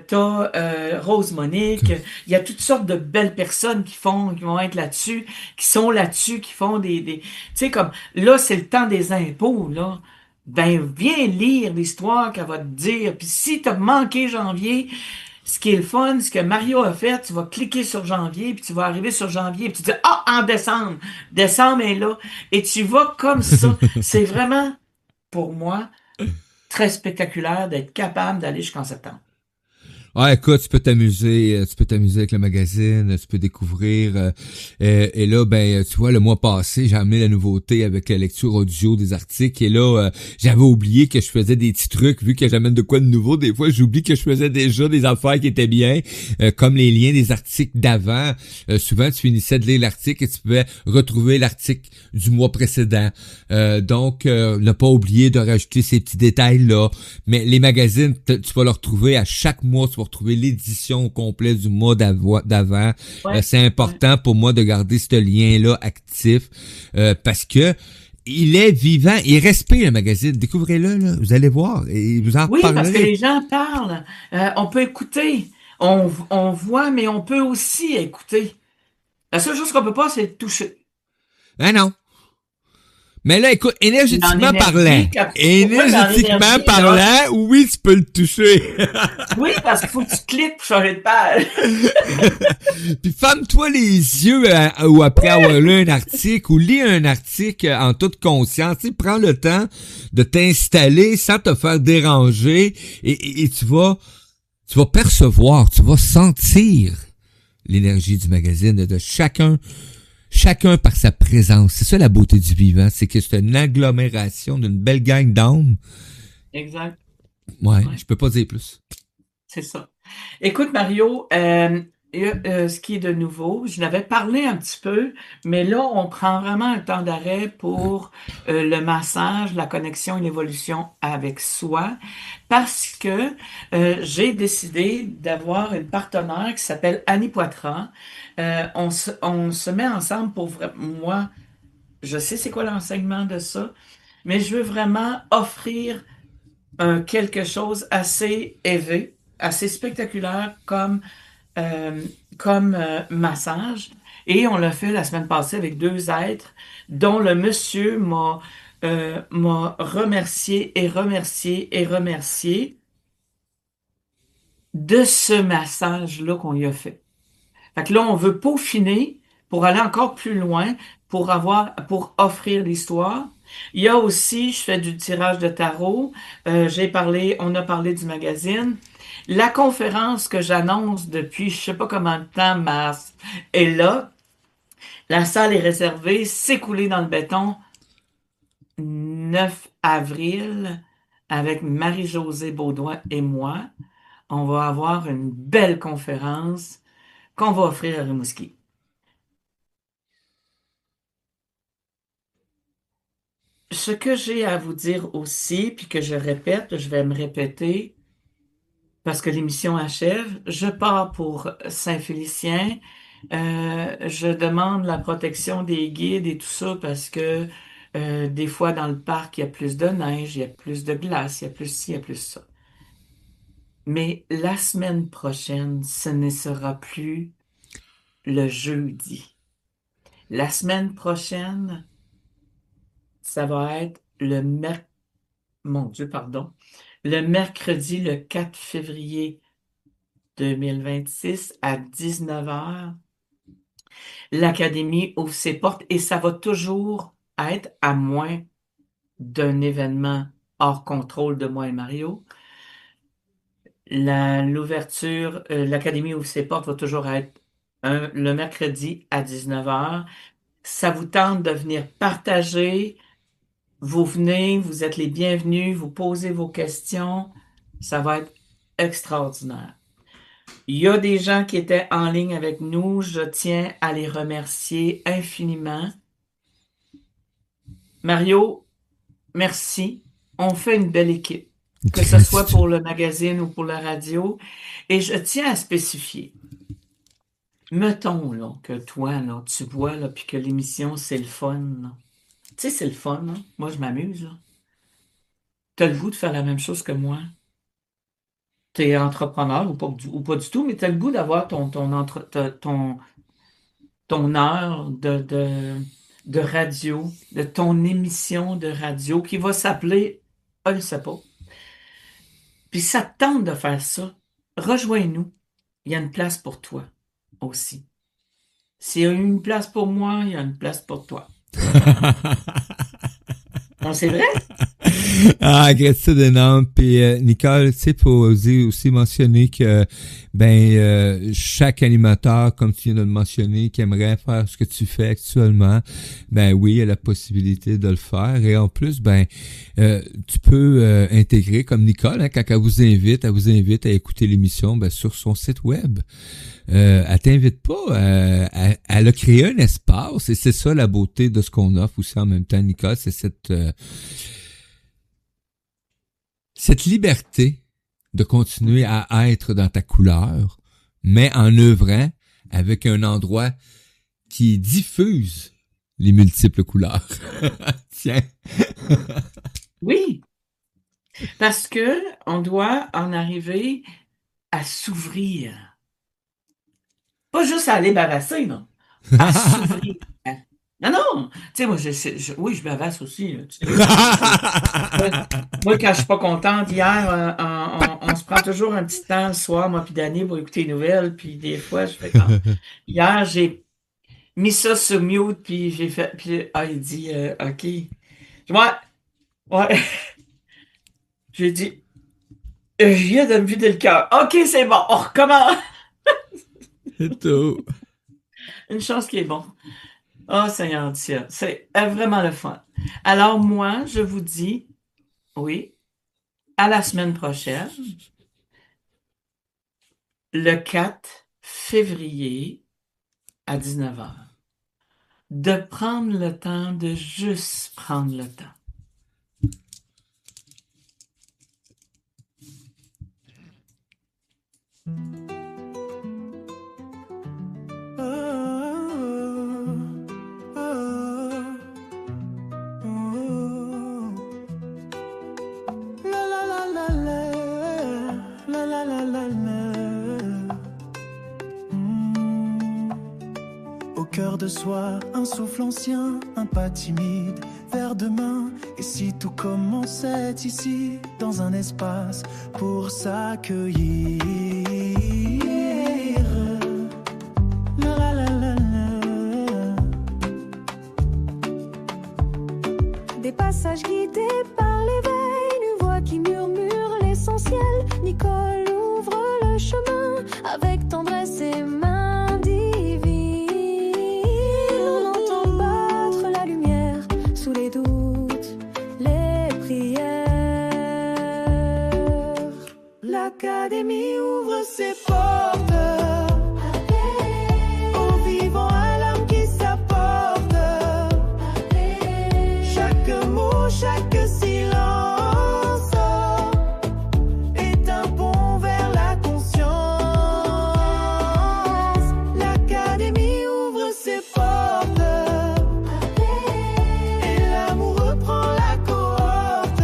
t'as Rose Monique, il y a toutes sortes de belles personnes qui vont être là-dessus, qui sont là-dessus, qui font tu sais, comme, là, c'est le temps des impôts, là. Ben, viens lire l'histoire qu'elle va te dire. Puis si t'as manqué janvier, ce qui est le fun, ce que Mario a fait, tu vas cliquer sur janvier, puis tu vas arriver sur janvier, puis tu dis, ah, en décembre. Décembre est là. Et tu vas comme ça. C'est vraiment, pour moi, très spectaculaire d'être capable d'aller jusqu'en septembre. Ah, écoute, tu peux t'amuser avec le magazine, tu peux découvrir. Et là, ben, tu vois, le mois passé, j'ai amené la nouveauté avec la lecture audio des articles. Et là, j'avais oublié que je faisais des petits trucs, vu que j'amène de quoi de nouveau. Des fois, j'oublie que je faisais déjà des affaires qui étaient bien, comme les liens des articles d'avant. Souvent, tu finissais de lire l'article et tu pouvais retrouver l'article du mois précédent. Donc, ne pas oublier de rajouter ces petits détails-là. Mais les magazines, tu vas le retrouver à chaque mois, tu vas retrouver l'édition complète du mois d'avant. Ouais, C'est ouais. important pour moi de garder ce lien-là actif parce que il est vivant, il respire le magazine. Découvrez-le, là, vous allez voir et vous en Oui, parce que reparlerez. les gens parlent. On peut écouter. On voit, mais on peut aussi écouter. La seule chose qu'on peut pas, c'est toucher. Ah non. Mais là, écoute, Dans l'énergie, ouais, dans énergétiquement l'énergie, là. parlant, oui, tu peux le toucher. Oui, parce qu'il faut que tu cliques pour changer de page. Puis ferme-toi les yeux ou après avoir lu un article ou lis un article en toute conscience. Tu sais, prends le temps de t'installer sans te faire déranger et tu vas percevoir, tu vas sentir l'énergie du magazine de chacun par sa présence. C'est ça la beauté du vivant, c'est que c'est une agglomération d'une belle gang d'âmes. Exact. Ouais, Ouais, je peux pas dire plus. c'est ça. Écoute, Mario, ce qui est de nouveau, je n'avais parlé un petit peu, mais là, on prend vraiment un temps d'arrêt pour le massage, la connexion et l'évolution avec soi, parce que j'ai décidé d'avoir une partenaire qui s'appelle Annie Poitras. On se met ensemble pour moi, je sais c'est quoi l'enseignement de ça, mais je veux vraiment offrir quelque chose assez élevé, assez spectaculaire euh, comme massage. Et on l'a fait la semaine passée avec deux êtres dont le monsieur m'a remercié et remercié et remercié de ce massage-là qu'on lui a fait. Fait que là, on veut peaufiner pour aller encore plus loin, pour offrir l'histoire. Il y a aussi, je fais du tirage de tarot. On a parlé du magazine. La conférence que j'annonce depuis je sais pas combien de temps, mars, est là. La salle est réservée, c'est coulé dans le béton. 9 avril, avec Marie-Josée Beaudoin et moi, on va avoir une belle conférence qu'on va offrir à Rimouski. Ce que j'ai à vous dire aussi, puis que je répète, je vais me répéter parce que l'émission achève, je pars pour Saint-Félicien. Je demande la protection des guides et tout ça parce que des fois dans le parc, il y a plus de neige, il y a plus de glace, il y a plus ci, il y a plus ça. Mais la semaine prochaine, ce ne sera plus le jeudi. La semaine prochaine, ça va être mon Dieu, pardon, le mercredi, le 4 février 2026 à 19 heures. L'Académie ouvre ses portes et ça va toujours être, à moins d'un événement hors contrôle de moi et Mario, l'Académie ouvre ses portes va toujours être le mercredi à 19 heures. Ça vous tente de venir partager, vous venez, vous êtes les bienvenus, vous posez vos questions, ça va être extraordinaire. Il y a des gens qui étaient en ligne avec nous, je tiens à les remercier infiniment. Mario, merci. On fait une belle équipe, que ce soit pour le magazine ou pour la radio. Et je tiens à spécifier. Mettons là, que toi, là, tu vois, là, puis que l'émission, c'est le fun. Là. Tu sais, c'est le fun. Là. Moi, je m'amuse. Là. T'as le goût de faire la même chose que moi. T'es entrepreneur ou pas du tout, mais t'as le goût d'avoir ton heure de radio, de ton émission de radio qui va s'appeler, je ne sais pas. Puis ça te tente de faire ça, rejoins-nous. Il y a une place pour toi aussi. S'il y a une place pour moi, il y a une place pour toi. Non, c'est vrai? Ah, gratitude énorme. Puis Nicole, tu sais, faut aussi mentionner que chaque animateur, comme tu viens de le mentionner, qui aimerait faire ce que tu fais actuellement, ben oui, il y a la possibilité de le faire. Et en plus, tu peux intégrer comme Nicole, hein, quand elle vous invite à écouter l'émission sur son site web. Elle t'invite pas, elle a créé un espace et c'est ça la beauté de ce qu'on offre aussi en même temps, Nicole, c'est cette liberté de continuer à être dans ta couleur, mais en œuvrant avec un endroit qui diffuse les multiples couleurs. Tiens. Oui, parce que on doit en arriver à s'ouvrir. Pas juste à aller bavasser, non. À s'ouvrir. Non. Tu sais, moi, oui, je bavasse aussi. Là, tu sais. Moi, quand je suis pas contente, hier, on se prend toujours un petit temps le soir, moi puis Danny, pour écouter les nouvelles. Puis des fois, je fais comme... Hier, j'ai mis ça sur mute, puis j'ai fait... Puis, il dit, OK. Ouais. J'ai dit, je viens de me vider le cœur. OK, c'est bon, on recommence. C'est tout. Une chance qui est bon. Oh, Seigneur Dieu, c'est vraiment le fun. Alors, moi, je vous dis, oui, à la semaine prochaine, le 4 février à 19h, de prendre le temps, de juste prendre le temps. Au cœur de soi, un souffle ancien, un pas timide vers demain. Et si tout commençait ici, dans un espace pour s'accueillir. Des passages guidés par l'éveil, une voix qui murmure l'essentiel. Nicole ouvre le chemin avec tendresse et main divine. On entend battre la lumière sous les doutes, les prières. L'Académie ouvre ses portes. Chaque silence est un pont vers la conscience. L'Académie ouvre ses portes et l'amour reprend la cohorte.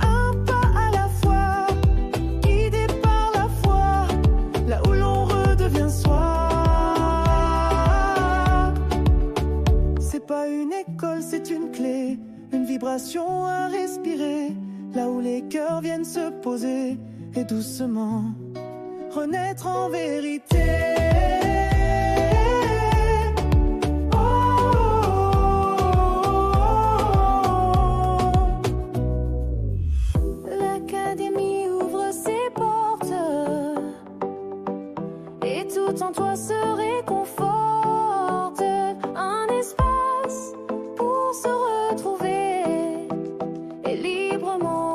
Un pas à la fois, guidé par la foi, là où l'on redevient soi. C'est pas une école, c'est une clé, une vibration à respirer, là où les cœurs viennent se poser et doucement renaître en vérité. L'Académie ouvre ses portes et tout en toi se réconforte. Un espace pour se retrouver et librement